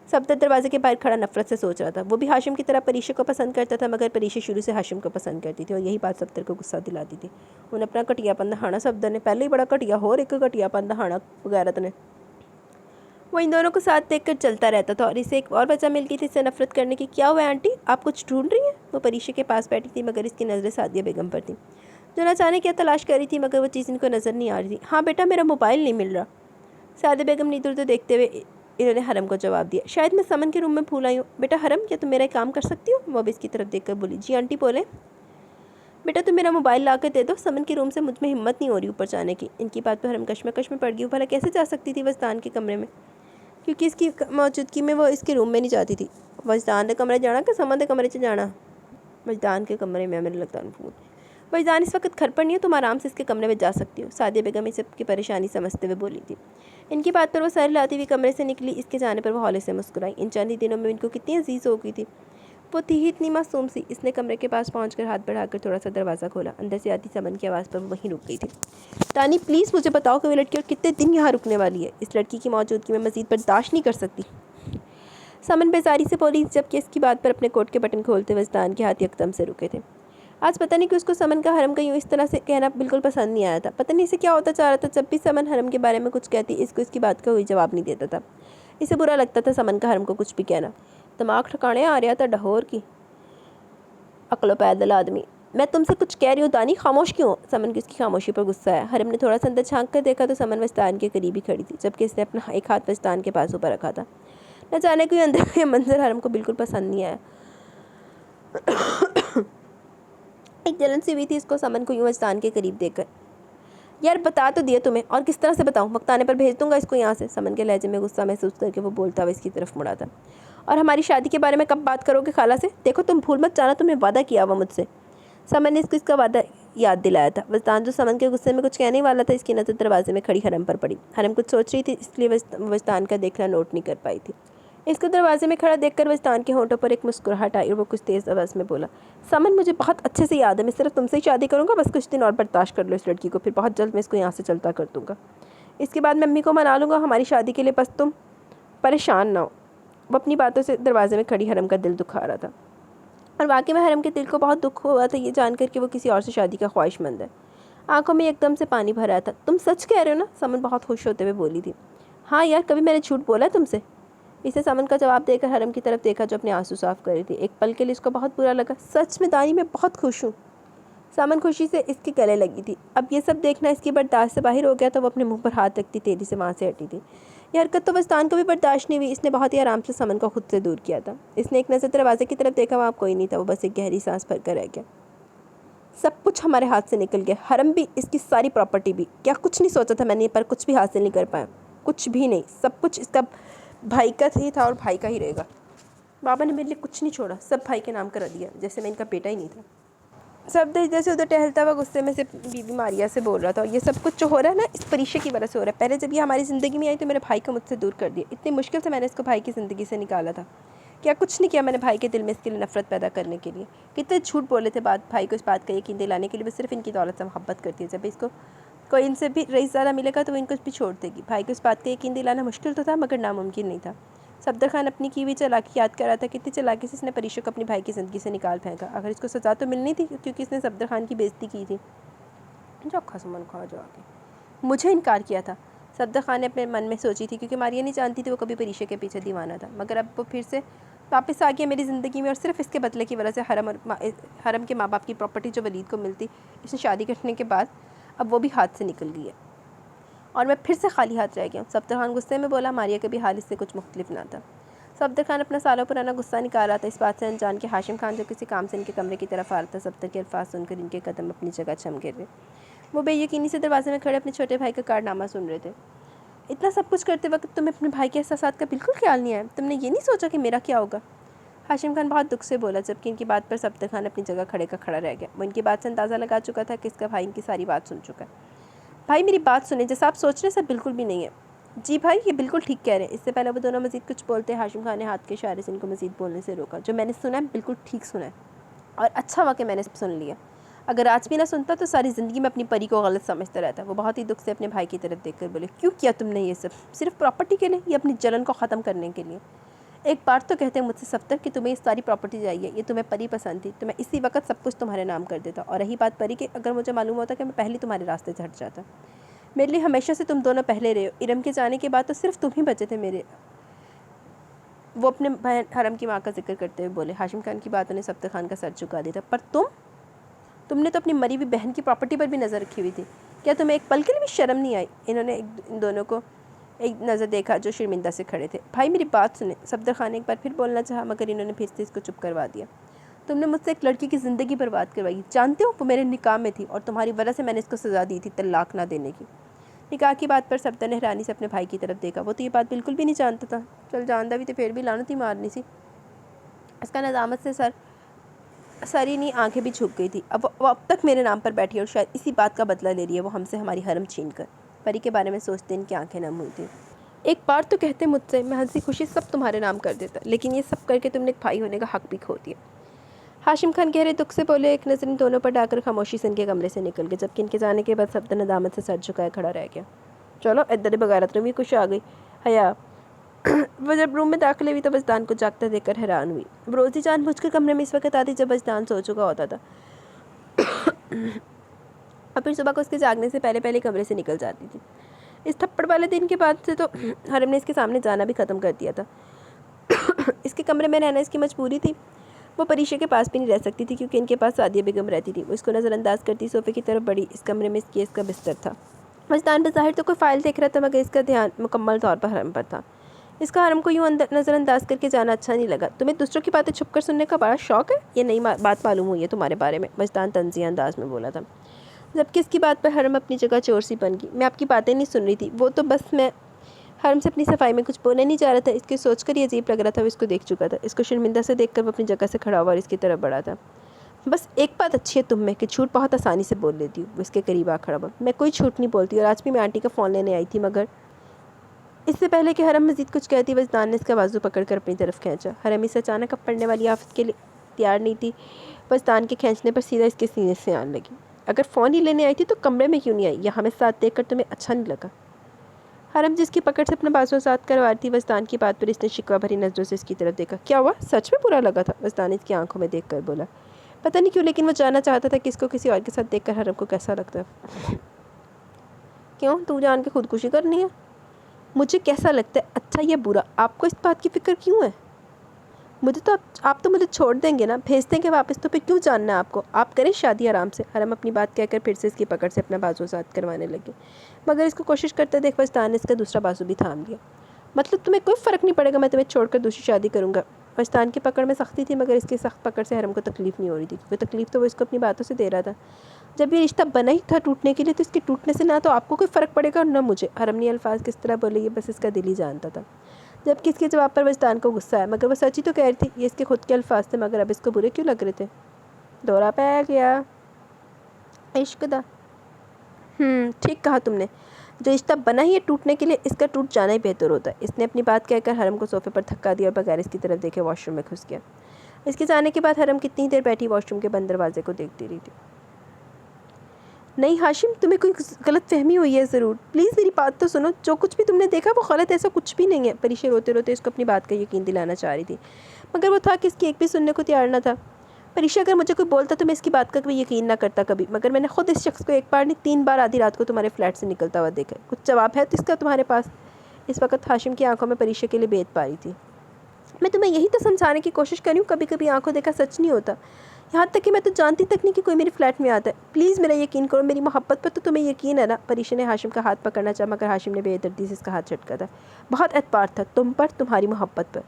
सफ्तर दरवाजे के बाहर खड़ा नफरत से सोच रहा था। वो भी हाशिम की तरह परीक्षा को पसंद करता था, मगर परीक्षा शुरू से हाशिम को पसंद करती थी और यही बात सफ्तर को गुस्सा दिलाती थी। उन्हें अपना घटियापन दहाना सफ्तर ने पहले ही बड़ा घटिया, और एक घटियापन दहाना वगैरह ने। वो इन दोनों को साथ देखकर चलता रहता था और इसे एक और वजह मिल गई थी इससे नफरत करने की। क्या हुआ आंटी, आप कुछ ढूंढ रही हैं? वो परीक्षा के पास बैठी थी मगर इसकी नज़रें सादिया बेगम पर थी, जो न जाने क्या तलाश कर रही थी मगर वो चीज़ इनको नज़र नहीं आ रही थी। हाँ बेटा, मेरा मोबाइल नहीं मिल रहा। सादिया बेगम ने इधर उधर देखते हुए इन्होंने हरम को जवाब दिया। शायद मैं समन के रूम में भूल आई हूँ। बेटा हरम, क्या तुम मेरा एक काम कर सकती हो? वो अब इसकी तरफ देखकर बोली। जी आंटी बोले। बेटा तुम मेरा मोबाइल ला कर दे दो, समन के रूम से मुझ में हिम्मत नहीं हो रही ऊपर जाने की। इनकी बात पर हरम कश्मकश में पड़ गई। भला कैसे जा सकती थी वजदान के कमरे में, क्योंकि इसकी मौजूदगी में वो इसके रूम में नहीं जाती थी। वजदान के कमरे जाना कि समन के कमरे से जाना? वजदान के कमरे में, मेरे लगता है वजदान इस वक्त घर पर नहीं है, तुम आराम से इसके कमरे में जा सकती हो। सादिया बेगम इस सबकी परेशानी समझते हुए बोली थी। इनकी बात पर वो सर लाती हुई कमरे से निकली। इसके जाने पर वो हौले से मुस्कुराई। इन चंद ही दिनों में इनको कितनी अजीज हो गई थी। वो थी ही इतनी मासूम सी। इसने कमरे के पास पहुंचकर हाथ बढ़ाकर थोड़ा सा दरवाज़ा खोला। अंदर से आती समन की आवाज़ पर वो वहीं रुक गई थी। तानी प्लीज़ मुझे बताओ कि वो लड़की और कितने दिन यहाँ रुकने वाली है? इस लड़की की मौजूदगी में मज़ीद बर्दाश्त नहीं कर सकती। समन बेजारी से बोली, जबकि इसकी बात पर अपने कोट के बटन खोलते वजदान के हाथ एकदम से रुके थे। आज पता नहीं कि उसको समन का हरम का यूँ इस तरह से कहना बिल्कुल पसंद नहीं आया था। पता नहीं इसे क्या होता चाह रहा था। जब भी समन हरम के बारे में कुछ कहती, इसको इसकी बात का कोई जवाब नहीं देता था। इसे बुरा लगता था समन का हरम को कुछ भी कहना। दिमाग ठिकाने आ रहा था डहोर की अक्लो पैदल आदमी। मैं तुमसे कुछ कह रही हूँ दानी, खामोश क्यों? समन की उसकी खामोशी पर गुस्सा आया। हरम ने थोड़ा सा अंदर झांक कर देखा तो समन वजदान के करीब ही खड़ी थी, जबकि इसने अपना एक हाथ वजदान के पास ऊपर रखा था। न जाने कोई अंदर के मंजर हरम को बिल्कुल पसंद नहीं आया। एक जलन सी हुई थी इसको समन को यूँ वजदान के करीब देखकर। यार बता तो दिया तुम्हें, और किस तरह से बताऊँ? वक्त आने पर भेज दूंगा इसको यहाँ से। समन के लहजे में गुस्सा महसूस करके वो बोलता हुआ इसकी तरफ मुड़ा था। और हमारी शादी के बारे में कब बात करोगे खाला से? देखो तुम भूल मत जाना, तुमने वादा किया हुआ मुझसे। समन ने इसको इसका वादा याद दिलाया था। वजदान जो समन के गुस्से में कुछ कहने वाला था, इसकी नज़र दरवाजे में खड़ी हरम पर पड़ी। हरम कुछ सोच रही थी, इसलिए वजदान का देखना नोट नहीं कर पाई थी। इसको दरवाजे में खड़ा देखकर वजदान के होंठों पर एक मुस्कुराहट आई और वो कुछ तेज़ आवाज़ में बोला, समन मुझे बहुत अच्छे से याद है, मैं सिर्फ तुमसे ही शादी करूँगा, बस कुछ दिन और बर्दाश्त कर लो इस लड़की को, फिर बहुत जल्द मैं इसको यहाँ से चलता कर दूँगा। इसके बाद मम्मी को मना लूँगा हमारी शादी के लिए, बस तुम परेशान ना हो। वो अपनी बातों से दरवाजे में खड़ी हरम का दिल दुखा रहा था। और वाकई में हरम के दिल को बहुत दुख हुआ था ये जानकर कि वो किसी और से शादी का ख्वाहिशमंद है। आंखों में एकदम से पानी भर आया था। तुम सच कह रहे हो ना? समन बहुत खुश होते हुए बोली थी। हाँ यार, कभी मैंने झूठ बोला है तुमसे? इसे समन का जवाब देकर हरम की तरफ देखा जो अपने आंसू साफ कर रही थी। एक पल के लिए इसको बहुत बुरा लगा। सच में दानी, मैं बहुत खुश हूँ। समन खुशी से इसके गले लगी थी। अब ये सब देखना इसकी बर्दाश्त से बाहर हो गया तो वो अपने मुंह पर हाथ रखती तेजी से वहाँ से हटी थी। ये हरकत तो वजदान को भी बर्दाश्त नहीं हुई। इसने बहुत ही आराम से समन को खुद से दूर किया था। इसने एक नज़र दरवाजे की तरफ देखा, वहाँ कोई नहीं था। वो बस एक गहरी सांस भरकर रह गया। सब कुछ हमारे हाथ से निकल गया, हरम भी, इसकी सारी प्रॉपर्टी भी। क्या कुछ नहीं सोचा था मैंने, पर कुछ भी हासिल नहीं कर पाया, कुछ भी नहीं। सब कुछ इसका भाई का ही था और भाई का ही रहेगा। बाबा ने मेरे लिए कुछ नहीं छोड़ा, सब भाई के नाम करा दिया, जैसे मैं इनका बेटा ही नहीं था। सब इधर से उधर टहलता हुआ गुस्से में से बीबी मारिया से बोल रहा था। और ये सब कुछ जो हो रहा है ना, इस परीक्षा की वजह से हो रहा है। पहले जब ये हमारी ज़िंदगी में आई तो मेरे भाई को मुझसे दूर कर दिया। इतनी मुश्किल से मैंने इसको भाई की ज़िंदगी से निकाला था। क्या कुछ नहीं किया मैंने भाई के दिल में इसके लिए नफरत पैदा करने के लिए। कितने झूठ बोले थे भाई को इस बात का यकीन दिलाने के लिए। वो सिर्फ इनकी दौलत से मोहब्बत करती है। जब इसको कोई इनसे भी रईस ज़्यादा मिलेगा तो वो इनको भी छोड़ देगी। भाई को इस बात का यकीन दिलाना मुश्किल तो था मगर नामुमकिन नहीं था। सफदर खान अपनी की हुई चालाकी याद कर रहा था। कितनी चालाकी से इसने परीक्षा को अपनी भाई की ज़िंदगी से निकाल फेंका। अगर इसको सज़ा तो मिलनी थी क्योंकि इसने सफदर खान की बेइज्जती की थी। जो खसमन खा जो आके मुझे इनकार किया था, सफदर खान ने अपने मन में सोची थी, क्योंकि मारिया नहीं जानती थी वो कभी परीक्षा के पीछे दीवाना था। मगर अब वो फिर से वापस आ गया मेरी ज़िंदगी में और सिर्फ इसके बदले की वजह से हरम के माँ बाप की प्रॉपर्टी जो वलीद को मिलती इसने शादी करने के बाद, अब वो भी हाथ से निकल गई है और मैं फिर से खाली हाथ रह गया। सफदर खान गुस्से में बोला। मारिया के भी हाल इससे कुछ मुख्तलिफ ना था। सफदर खान अपना सालों पुराना गुस्सा निकाल रहा था इस बात से अनजान कि हाशिम खान जो किसी काम से इनके कमरे की तरफ आ रहा था। सफदर के अल्फाज सुनकर इनके कदम अपनी जगह छम गिर रहे। वो बेयकीनी से दरवाजे में खड़े अपने छोटे भाई का कारनामा सुन रहे थे। इतना सब कुछ करते वक्त तुम्हें अपने भाई के एहसासात का बिल्कुल ख्याल नहीं आया? तुमने ये नहीं सोचा कि मेरा क्या होगा? हाशिम खान बहुत दुख से बोला, जबकि इनकी बात पर सफदर खान अपनी जगह खड़े का खड़ा रह गया। वो इनकी बात से अंदाज़ा लगा चुका था कि इसका भाई इनकी सारी बात सुन चुका है। भाई मेरी बात सुने, जैसा आप सोच रहे हैं सब बिल्कुल भी नहीं है। जी भाई, ये बिल्कुल ठीक कह रहे हैं। इससे पहले वो दोनों मज़ीद कुछ बोलते, हाशिम खान ने हाथ के इशारे से इनको मज़ीद बोलने से रोका। जो मैंने सुना है बिल्कुल ठीक सुना है और अच्छा हुआ कि मैंने सुन लिया। अगर आज भी ना सुनता तो सारी ज़िंदगी में अपनी परी को गलत समझता रहता। वो बहुत ही दुख से अपने भाई की तरफ देखकर बोले, क्यों किया तुमने ये सब? सिर्फ प्रॉपर्टी के लिए या अपनी जलन को ख़त्म करने के लिए? एक बार तो कहते हैं मुझसे सफदर कि तुम्हें इस सारी प्रॉपर्टी चाहिए, ये तुम्हें परी पसंद थी तो मैं इसी वक्त सब कुछ तुम्हारे नाम कर देता। और रही बात परी की, अगर मुझे मालूम होता कि मैं पहले तुम्हारे रास्ते से हट जाता। मेरे लिए हमेशा से तुम दोनों पहले रहे हो। इरम के जाने के बाद तो सिर्फ तुम ही बचे थे मेरे। वो अपने बहन हरम की माँ का जिक्र करते हुए बोले। हाशिम खान की बातों ने सब्तर खान का सर झुका दिया था। पर तुमने तो अपनी मरी हुई बहन की प्रॉपर्टी पर भी नज़र रखी हुई थी। क्या तुम्हें एक पल के लिए भी शर्म नहीं आई? इन्होंने इन दोनों को एक नज़र देखा जो शर्मिंदा से खड़े थे। भाई मेरी बात सुने, सफदर खान ने एक बार फिर बोलना चाहा, मगर इन्होंने फिर से इसको चुप करवा दिया। तुमने मुझसे एक लड़की की ज़िंदगी बर्बाद करवाई। जानते हो वो मेरे निकाह में थी और तुम्हारी वजह से मैंने इसको सज़ा दी थी तलाक ना देने की। निकाह की बात पर सफदर ने हैरानी से अपने भाई की तरफ देखा। वो तो ये बात बिल्कुल भी नहीं जानता था। चल जानता भी तो फिर भी लानत ही मारनी सी। इसका नज़ामत से सारी नहीं आंखें भी झुक गई थी। अब तक मेरे नाम पर बैठी और शायद इसी बात का बदला ले रही है वो हमसे, हमारी हरम छीन कर। परी के बारे में सोचते इनकी आंखें नम हुई थी। एक बार तो कहते मुझसे, मैं हंसी खुशी सब तुम्हारे नाम कर देता, लेकिन ये सब करके तुमने एक भाई होने का हक भी खो दिया। हाशिम खान गहरे दुख से बोले। एक नज़र इन दोनों पर डाकर खामोशी से इनके कमरे से निकल गए, जबकि इनके जाने के बाद सफदर नदामत से सर झुकाए खड़ा रह गया। चलो इधर बगैरत रूम भी कुछ आ गई। हया वो जब रूम में दाखिल हुई तो बजदान को जागता देखकर हैरान हुई। रोज़ी जानबूझकर कमरे में इस वक्त आती जब बजदान सो चुका होता था और फिर सुबह को उसके जागने से पहले पहले कमरे से निकल जाती थी। इस थप्पड़ वाले दिन के बाद से तो हरम ने इसके सामने जाना भी ख़त्म कर दिया था। इसके कमरे में रहना इसकी मजबूरी थी। वो परीक्षा के पास भी नहीं रह सकती थी क्योंकि इनके पास सादिया बेगम रहती थी। वो इसको नज़रअंदाज करती सोफ़े की तरफ बढ़ी। इस कमरे में इसकी इसका बिस्तर था। मजदान बज़ाहिर तो कोई फ़ाइल देख रहा था, मगर इसका ध्यान मुकम्मल तौर पर हरम पर था। इसका हरम को यूँ नज़रअंदाज करके जाना अच्छा नहीं लगा। तुम्हें दूसरों की बातें छुप कर सुनने का बड़ा शौक़ है? ये नई बात मालूम हुई है तुम्हारे बारे में, मजदान तंज़िया अंदाज में बोला था, जबकि इसकी बात पर हरम अपनी जगह चोर सी बन गई। मैं आपकी बातें नहीं सुन रही थी, वो तो बस मैं हरम से अपनी सफाई में कुछ बोलने नहीं जा रहा था। इसके सोचकर ये अजीब लग रहा था, वो इसको देख चुका था। इसको शर्मिंदा से देखकर वो अपनी जगह से खड़ा हुआ और इसकी तरफ बढ़ा था। बस एक बात अच्छी है तुम में कि झूठ बहुत आसानी से बोल लेती हूँ। वो इसके करीब आ खड़ा हुआ। मैं कोई झूठ नहीं बोलती और आज भी मैं आंटी का फ़ोन लेने आई थी, मगर इससे पहले कि हरम मजीद कुछ कहती वजदान ने इसका बाजू पकड़कर अपनी तरफ खींचा। हरम इस अचानक अब पड़ने वाली आफत के लिए तैयार नहीं थी। वजदान के खींचने पर सीधा इसके सीने से आने लगी। अगर फ़ोन ही लेने आई थी तो कमरे में क्यों नहीं आई? या हमें साथ देखकर तुम्हें अच्छा नहीं लगा? हरम जिसकी पकड़ से अपना बाजू आज़ाद करवा रही थी, वजदान की बात पर इसने शिकवा भरी नज़रों से इसकी तरफ देखा। क्या हुआ? सच में बुरा लगा था? वजदान इसकी आंखों में देख कर बोला। पता नहीं क्यों, लेकिन वो जानना चाहता था कि इसको किसी और के साथ देखकर हरम को कैसा लगता है। क्यों? तू जान के खुदकुशी करनी है? मुझे कैसा लगता है, अच्छा या बुरा? आपको इस बात की फ़िक्र क्यों है? मुझे तो आप तो मुझे छोड़ देंगे ना, भेज देंगे वापस, तो फिर क्यों जानना है आपको? आप करें शादी आराम से। हरम अपनी बात कहकर फिर से इसकी पकड़ से अपना बाजू आज़ाद करवाने लगे, मगर इसको कोशिश करते देख वजदान ने इसका दूसरा बाजू भी थाम लिया। मतलब तुम्हें कोई फ़र्क नहीं पड़ेगा, मैं तुम्हें छोड़कर दूसरी शादी करूँगा? वजदान की पकड़ में सख्ती थी, मगर इसकी सख्त पकड़ से हरम को तकलीफ़ नहीं हो रही थी, क्योंकि तकलीफ़ तो वो इसको अपनी बातों से दे रहा था। जब ये रिश्ता बना ही था टूटने के लिए, तो इसके टूटने से ना तो आपको कोई फ़र्क पड़ेगा और ना मुझे। हरम ने अल्फाज किस तरह बोले ये बस इसका दिल ही जानता था। जबकि इसके जवाब पर वजदान को गुस्सा है, मगर वो सच ही तो कह रही थी। ये इसके खुद के अल्फाज थे, मगर अब इसको बुरे क्यों लग रहे थे? दौरा पै गया इश्क दा। ठीक कहा तुमने। जो रिश्ता बना ही है टूटने के लिए, इसका टूट जाना ही बेहतर होता है। इसने अपनी बात कहकर हरम को सोफे पर धक्का दिया और बगैर इसकी तरफ देखे वॉशरूम में घुस गया। इसके जाने के बाद हरम कितनी देर बैठी वॉशरूम के बंद दरवाजे को देखती रही थी। नहीं हाशिम, तुम्हें कोई गलत फहमी हुई है ज़रूर। प्लीज़ मेरी बात तो सुनो। जो कुछ भी तुमने देखा वो गलत, ऐसा कुछ भी नहीं है। परीक्षा रोते रोते इसको अपनी बात का यकीन दिलाना चाह रही थी, मगर वो था कि इसकी एक भी सुनने को तैयार न था। परीक्षा अगर मुझे कोई बोलता तो मैं इसकी बात का कभी यकीन ना करता कभी, मगर मैंने खुद इस शख्स को एक बार नहीं 3 बार आधी रात को तुम्हारे फ्लैट से निकलता हुआ देखा। कुछ जवाब है तो इसका तुम्हारे पास? इस वक्त हाशिम की आंखों में परीक्षा के लिए बेद पा रही थी। मैं तुम्हें यही तो समझाने की कोशिश कर रही हूँ, कभी कभी आंखों देखा सच नहीं होता। यहाँ तक कि मैं तो जानती तक नहीं कि कोई मेरे फ्लैट में आता है। प्लीज़ मेरा यकीन करो, मेरी मोहब्बत पर तो तुम्हें यकीन है ना? परीक्षा ने हाशिम का हाथ पकड़ना चाहा, मगर हाशिम ने बेदर्दी से इसका हाथ झटका था। बहुत एतबार था तुम पर, तुम्हारी मोहब्बत पर।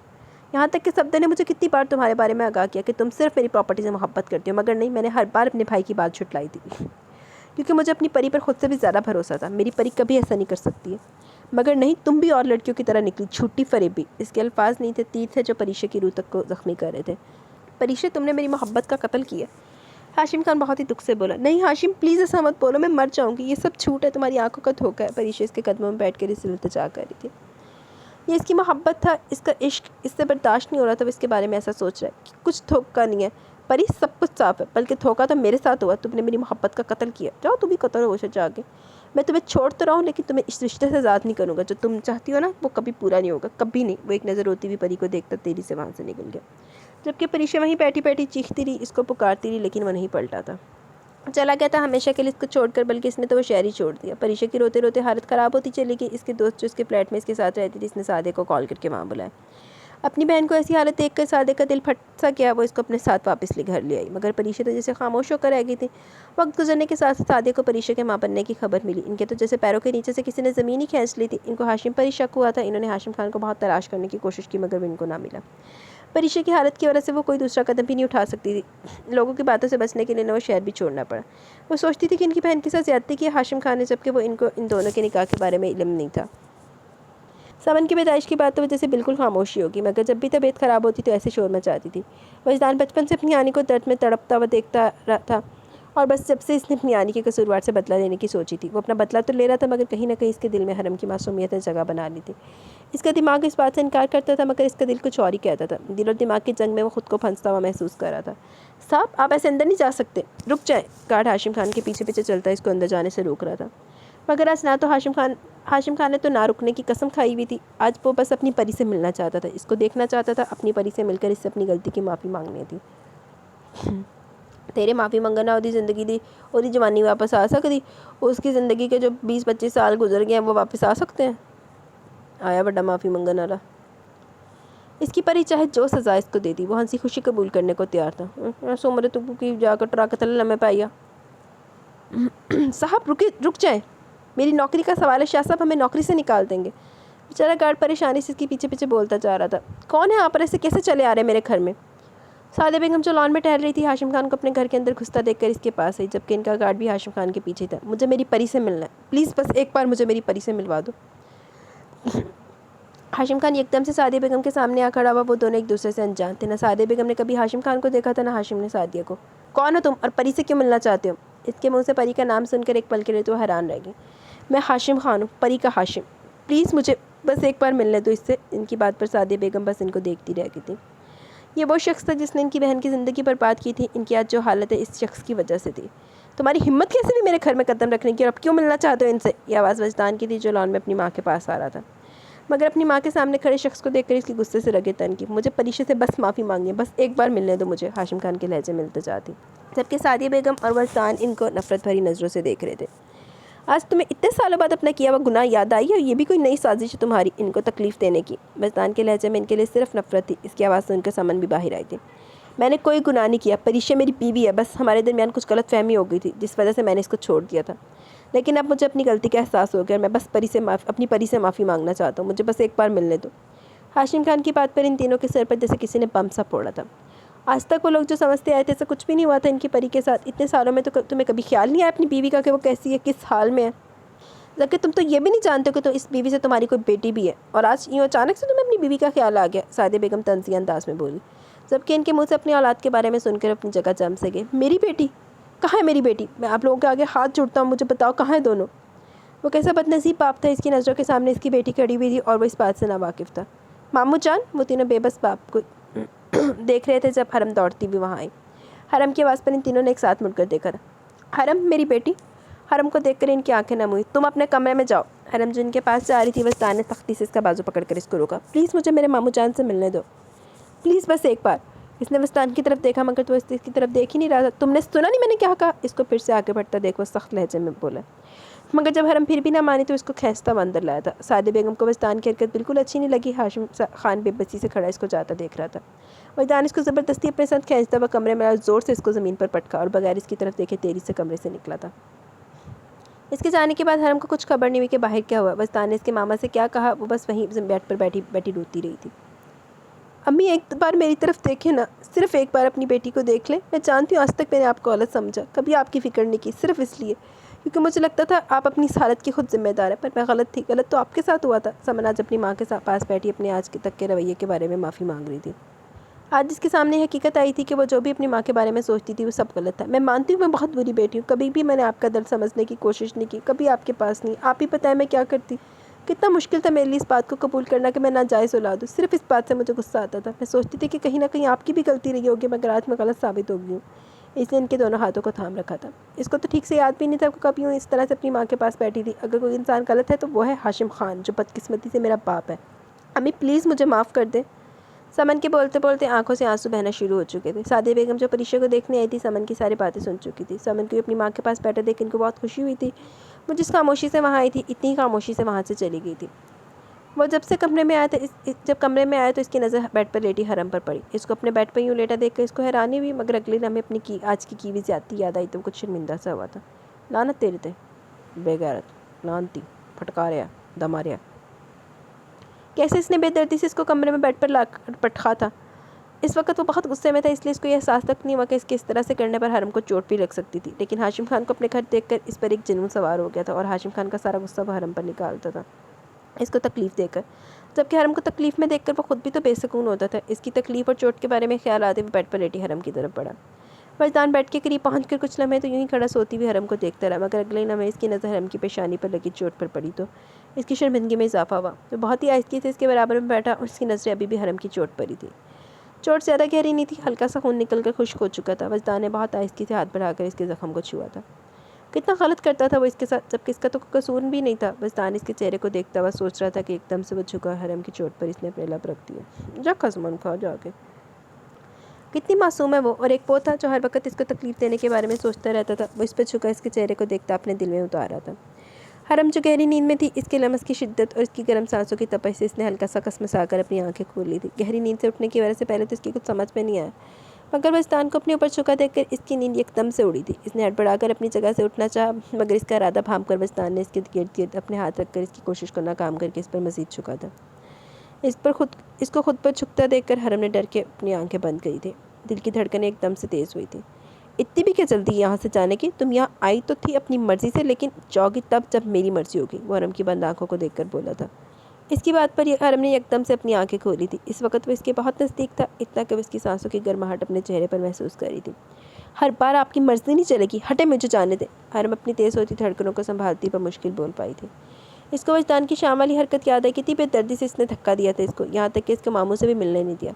यहाँ तक कि सब्दे ने मुझे कितनी बार तुम्हारे बारे में आगाह किया कि तुम सिर्फ मेरी प्रॉपर्टी से मोहब्बत करती हो, मगर नहीं, मैंने हर बार अपने भाई की बात छुटलाई थी क्योंकि मुझे अपनी परी पर खुद से भी ज़्यादा भरोसा था। मेरी परी कभी ऐसा नहीं कर सकती है, मगर नहीं, तुम भी और लड़कियों की तरह निकली, झूठी फरेबी। इसके अल्फाज नहीं थे, तीर थे जो परीक्षा की रूह तक को ज़ख्मी कर रहे थे। परीक्षा, तुमने मेरी मोहब्बत का कत्ल किया। हाशिम खान बहुत ही दुख से बोला। नहीं हाशिम, प्लीज़ ऐसा मत बोलो, मैं मर जाऊँगी। ये सब झूठ है, तुम्हारी आंखों का धोखा है। परीक्षा इसके कदमों में बैठ कर इसे इल्तिजा कर रही थी। ये इसकी मोहब्बत था, इसका इश्क इससे बर्दाश्त नहीं हो रहा था। वो इसके बारे में ऐसा सोच रहा है कि कुछ धोखा नहीं है। परी, सब कुछ साफ है, बल्कि धोखा तो मेरे साथ हुआ। तुमने मेरी मोहब्बत का कत्ल किया। जाओ तुम भी कत्ल हो जाके। मैं तुम्हें छोड़ तो रहा हूँ, लेकिन तुम्हें इस रिश्ते से आज़ाद नहीं करूँगा। जो तुम चाहती हो ना, वो कभी पूरा नहीं होगा, कभी नहीं। वो एक नज़र रोती हुई परी को देखकर तेजी से वहाँ से निकल गया, जबकि परीक्षा वहीं बैठी बैठी चीखती रही, इसको पुकारती रही, लेकिन वो नहीं पलटा था। चला गया था हमेशा के लिए इसको छोड़कर, बल्कि इसने तो वो शहर ही छोड़ दिया। परीक्षा की रोते रोते हालत ख़राब होती चली गई। इसके दोस्त जो इसके फ्लैट में इसके साथ रहती थी, इसने सादे को कॉल करके वहाँ बुलाया। अपनी बहन को ऐसी हालत देखकर सादे का दिल फट सा गया। वो इसको अपने साथ वापस ले घर ले आई, मगर परीक्षा तो जैसे खामोश होकर रह गई थी। वक्त गुजरने के साथ साथ सादे को परीक्षा के माँ बनने की खबर मिली। इनके तो जैसे पैरों के नीचे से किसी ने ज़मीन ही खींच ली थी। इनको हाशिम पर ही शक हुआ था। इन्होंने हाशिम खान को बहुत तलाश करने की कोशिश की, मगर वो इनको ना मिला। परीक्षा की हालत की वजह से वो कोई दूसरा कदम भी नहीं उठा सकती थी। लोगों की बातों से बचने के लिए इन्हें वो शहर भी छोड़ना पड़ा। वो सोचती थी कि इनकी बहन के साथ ज़्यादती की हाशिम खान ने, जबकि वो इनको इन दोनों के निकाह के बारे में इल्म नहीं था। समन की पैदाइश की बात तो वजह से बिल्कुल खामोशी होगी, मगर जब भी तबीयत ख़राब होती तो ऐसे शोर मचाती थी। वजदान बचपन से अपनी आनी को दर्द में तड़पता हुआ देखता रहा था, और बस जब से इसने अपनी आनी के कसूरवार से बदला लेने की सोची थी। वो अपना बदला तो ले रहा था, मगर कहीं ना कहीं इसके दिल में हरम की मासूमियत ने जगह बना ली थी। इसका दिमाग इस बात से इनकार करता था, मगर इसका दिल कुछ और ही कहता था। दिल और दिमाग की जंग में वो खुद को फंसता हुआ महसूस कर रहा था। साहब, आप ऐसे अंदर नहीं जा सकते, रुक जाएं। गार्ड हाशिम खान के पीछे पीछे चलता इसको अंदर जाने से रोक रहा था, मगर आज ना तो हाशिम खान ने तो ना रुकने की कसम खाई हुई थी। आज वो बस अपनी परी से मिलना चाहता था, इसको देखना चाहता था। अपनी परी से मिलकर इससे अपनी गलती की माफ़ी मांगनी थी। तेरे माफ़ी मंगना ओदी ज़िंदगी दी ओदी जवानी वापस आ सकती। उसकी ज़िंदगी के जो 20-25 साल गुजर गए हैं वो वापस आ सकते हैं। आया बड़ा माफ़ी मंगन वाला। इसकी परी चाहे जो सज़ा इसको दे दी, वो हंसी खुशी कबूल करने को तैयार था। सोमरे तू की जाकर ट्रक तले लम्बे पाइया। साहब रुक जाए, मेरी नौकरी का सवाल है। शाह साहब हमें नौकरी से निकाल देंगे। बेचारा गार्ड परेशानी से इसके पीछे पीछे बोलता जा रहा था। कौन है आप, ऐसे कैसे चले आ रहे मेरे घर में? सादे बेगम जो लॉन में टहल रही थी, हाशिम खान को अपने घर के अंदर घुसता देखकर इसके पास आई, जबकि इनका गार्ड भी हाशिम खान के पीछे था। मुझे मेरी परी से मिलना है, प्लीज़ बस एक बार मुझे मेरी परी से मिलवा दो। हाशिम खान एकदम से सादिया बेगम के सामने आ खड़ा हुआ। वो दोनों एक दूसरे से अनजान थे। ना सादिया बेगम ने कभी हाशिम खान को देखा था, ना हाशिम ने सादिया को। कौन हो तुम, और परी से क्यों मिलना चाहते हो? इसके मुंह से परी का नाम सुनकर एक पल के लिए तो हैरान रह गई। मैं हाशिम खान हूँ, परी का हाशिम। प्लीज़ मुझे बस एक बार मिलने दो इससे। इनकी बात पर सादिया बेगम बस इनको देखती रह गई थी। ये वो शख्स था जिसने इनकी बहन की ज़िंदगी बर्बाद की थी। इनकी आज जो हालत है इस शख्स की वजह से थी। तुम्हारी हिम्मत कैसे भी मेरे घर में कदम रखने की, और अब क्यों मिलना चाहते हो इनसे? ये आवाज़ वजदान की थी जो लॉन में अपनी माँ के पास आ रहा था, मगर अपनी माँ के सामने खड़े शख्स को देखकर इसकी गुस्से से रगे तन की। मुझे परीक्षा से बस माफ़ी मांगी है, बस एक बार मिलने दो मुझे, हाशिम खान के लहजे मिलते जाती, जबकि सादिया बेगम और वजदान इनको नफरत भरी नज़रों से देख रहे थे। आज तुम्हें इतने सालों बाद अपना किया हुआ गुनाह याद आई है, और ये भी कोई नई साजिश है तुम्हारी इनको तकलीफ़ देने की? वजदान के लहजे में इनके लिए सिर्फ नफरत थी। इसकी आवाज़ सुनकर समन भी बाहर आई थी। मैंने कोई गुनाह नहीं किया, परीक्षा मेरी बीवी है। बस हमारे दरमियान कुछ गलतफहमी हो गई थी, जिस वजह से मैंने इसको छोड़ दिया था। लेकिन अब मुझे अपनी गलती का एहसास हो गया, और मैं बस अपनी परी से माफ़ी मांगना चाहता हूँ। मुझे बस एक बार मिलने दो। हाशिम खान की बात पर इन तीनों के सर पर जैसे किसी ने बम सा फोड़ा था। आज तक वो लोग जो समझते आए थे ऐसा कुछ भी नहीं हुआ था इनकी परी के साथ। इतने सालों में तो तुम्हें कभी ख्याल नहीं आया अपनी बीवी का कि वो कैसी है, किस हाल में है? जबकि तुम तो ये भी नहीं जानते हो कि तो इस बीवी से तुम्हारी कोई बेटी भी है, और आज यूँ अचानक से तुम्हें अपनी बीवी का ख्याल आ गया। सादिया बेगम तंज़िया अंदाज में बोली, जबकि इनके मुंह से अपनी औलाद के बारे में सुनकर अपनी जगह जम से गए। मेरी बेटी? कहाँ है मेरी बेटी? मैं आप लोगों के आगे हाथ जोड़ता हूँ, मुझे बताओ कहाँ है दोनों? वो कैसा बदनसीब बाप था, इसकी नज़रों के सामने इसकी बेटी खड़ी हुई थी और वो इस बात से नावाकिफ़ था। मामू जान, वो तीनों बेबस बाप को देख रहे थे जब हरम दौड़ती भी वहाँ आई। हरम की आवाज़ पर इन तीनों ने एक साथ मुड़कर देखा। हरम, मेरी बेटी। हरम को देखकर इनकी आंखें नम हुई। तुम अपने कमरे में जाओ। हरम जो इनके पास जा रही थी, वजदान ने सख्ती से इसका बाजू पकड़कर इसको रोका। प्लीज़ मुझे मेरे मामू जान से मिलने दो, प्लीज़ बस एक बार। इसने वजदान की तरफ देखा, मगर तो इसकी तरफ देख ही नहीं रहा था। तुमने सुना नहीं मैंने क्या कहा? इसको फिर से आगे बढ़ता देखो, सख्त लहजे में बोला। मगर जब हरम फिर भी ना मानी तो इसको खींचता हुआ अंदर लाया था। सादिया बेगम को वजदान की हरकत बिल्कुल अच्छी नहीं लगी। हाशिम खान बेबसी से खड़ा इसको जाता देख रहा था। वजदान इसको ज़बरदस्ती अपने साथ खींचता हुआ कमरे में ज़ोर से इसको ज़मीन पर पटका और बगैर इसकी तरफ देखे तेज़ी से कमरे से निकला था। इसके जाने के बाद हरम को कुछ खबर नहीं हुई कि बाहर क्या हुआ। वजदान ने इसके मामा से क्या कहा, वो बस वहीं बेड पर बैठी रोती रही थी। अम्मी, एक बार मेरी तरफ देखें ना, सिर्फ एक बार अपनी बेटी को देख लें। मैं जानती हूँ आज तक मैंने आपको गलत समझा, कभी आपकी फ़िक्र नहीं की, सिर्फ इसलिए क्योंकि मुझे लगता था आप अपनी इस हालत की खुद जिम्मेदार है। पर मैं गलत थी। गलत तो आपके साथ हुआ था। समन आज अपनी माँ के पास बैठी अपने आज के तक के रवैये के बारे में माफ़ी मांग रही थी। आज इसके सामने हकीकत आई थी कि वो जो भी अपनी माँ के बारे में सोचती थी वो सब गलत था। मैं मानती हूँ मैं बहुत बुरी बेटी हूँ, कभी भी मैंने आपका दर्द समझने की कोशिश नहीं की, कभी आपके पास नहीं। आप ही पता है मैं क्या करती। कितना मुश्किल था मेरे लिए इस बात को कबूल करना कि मैं नाजायज़ औलाद हूँ। सिर्फ इस बात से मुझे गुस्सा आता था। मैं सोचती थी कि कहीं ना कहीं आपकी भी गलती रही होगी, मगर आज मैं गलत साबित हो गई हूँ। इसलिए इनके दोनों हाथों को थाम रखा था। इसको तो ठीक से याद भी नहीं था कभी यूँ इस तरह से अपनी माँ के पास बैठी थी। अगर कोई इंसान गलत है तो वो है हाशिम खान, जो बदकिस्मती से मेरा बाप है। अम्मी प्लीज़ मुझे माफ़ कर दे। समन के बोलते बोलते आंखों से आंसू बहना शुरू हो चुके थे। सादिया बेगम जो परीक्षा को देखने आई थी, समन की सारी बातें सुन चुकी थी। समन को अपनी माँ के पास बैठा देख इनको बहुत खुशी हुई थी। वो जिस खामोशी से वहाँ आई थी, इतनी खामोशी से वहाँ से चली गई थी। वो जब से कमरे में आया था, जब कमरे में आया तो इसकी नज़र बेड पर लेटी हरम पर पड़ी। इसको अपने बेड पर यूँ लेटा देखकर इसको हैरानी हुई, मगर अगले लम्हे अपनी आज की हुई ज्यादती याद आई तो कुछ शर्मिंदा सा हुआ था। लानत तेरे थे बेगैरत, लानती, फटकारिया, दमारिया। कैसे इसने बेदर्दी से इसको कमरे में बेड पर ला पटखा था। इस वक्त वो बहुत गुस्से में था, इसलिए इसको यह एहसास तक नहीं हुआ कि इसके इस तरह से करने पर हरम को चोट भी लग सकती थी। लेकिन हाशिम खान को अपने घर देखकर इस पर एक जुनून सवार हो गया था और हाशिम खान का सारा गुस्सा वो हरम पर निकालता था, इसको तकलीफ़ देकर। जबकि हरम को तकलीफ़ में देखकर वो खुद भी तो बेसकून होता था। इसकी तकलीफ़ और चोट के बारे में ख्याल आते हुए बेड पर लेटी हरम की तरफ बढ़ा। वजदान बेड के करीब पहुंचकर कुछ लम्हे तो यूं ही खड़ा सोती हुई हरम को देखता रहा, मगर अगले लम्हे इसकी नज़र हरम की पेशानी पर लगी चोट पर पड़ी तो इसकी शर्मिंदगी में इजाफा हुआ। तो बहुत ही आहिस्ती से इसके बराबर में बैठा और उसकी नज़रें अभी भी हरम की चोट पर ही थी। चोट ज़्यादा गहरी नहीं थी, हल्का सा खून निकल कर खुश्क हो चुका था। वजदान ने बहुत आहिस्ती से हाथ बढ़ाकर इसके ज़ख्म को छुआ था। कितना गलत करता था वो इसके साथ, जबकि इसका तो कोई कसूर भी नहीं था। वजदान इसके चेहरे को देखता हुआ सोच रहा था कि एकदम से वो झुका हरम की चोट पर इसने अपने लब रख दिया। जा कसमन खा जाके। कितनी मासूम है वो, और एक वो था जो हर वक्त इसको तकलीफ़ देने के बारे में सोचता रहता था। वो इस पर झुका इसके चेहरे को देखता अपने दिल में उतार रहा था। हरम जो गहरी नींद में थी, इसके लमस की शिद्दत और इसकी गर्म सांसों की तपश से इसने हल्का सा कसमसा कर अपनी आंखें खोल ली थी। गहरी नींद से उठने की वजह से पहले तो इसकी कुछ समझ में नहीं आया, मगर वजदान को अपने ऊपर झुका देखकर इसकी नींद एकदम से उड़ी थी। इसने हड़बड़ाकर अपनी जगह से उठना चाहा, मगर इसका इरादा भांप कर वजदान ने इसके गिर्द गिर्द अपने हाथ रखकर इसकी कोशिश को नाकाम करके इस पर मजीद झुका था। इसको खुद पर झुकता देखकर हरम ने डर के अपनी आंखें बंद करी थी। दिल की धड़कनें एकदम से तेज़ हुई थी। इतनी भी क्या जल्दी यहाँ से जाने की? तुम यहाँ आई तो थी अपनी मर्ज़ी से, लेकिन जाओगी तब जब मेरी मर्ज़ी होगी, वो हरम की बंद आंखों को देखकर बोला था। इसकी बात पर हरम ने एकदम से अपनी आंखें खोली थी। इस वक्त वो इसके बहुत नज़दीक था, इतना कि वो इसकी सांसों की गर्माहट अपने चेहरे पर महसूस कर रही थी। हर बार आपकी मर्ज़ी नहीं चलेगी, हटे, मुझे जाने दे। हरम अपनी तेज़ होती धड़कनों को संभालती पर मुश्किल बोल पाई थी। इसको वजदान की शाम वाली हरकत याद आई, कितनी बेदर्दी से इसने धक्का दिया था इसको, यहाँ तक कि इसके मामू से भी मिलने नहीं दिया।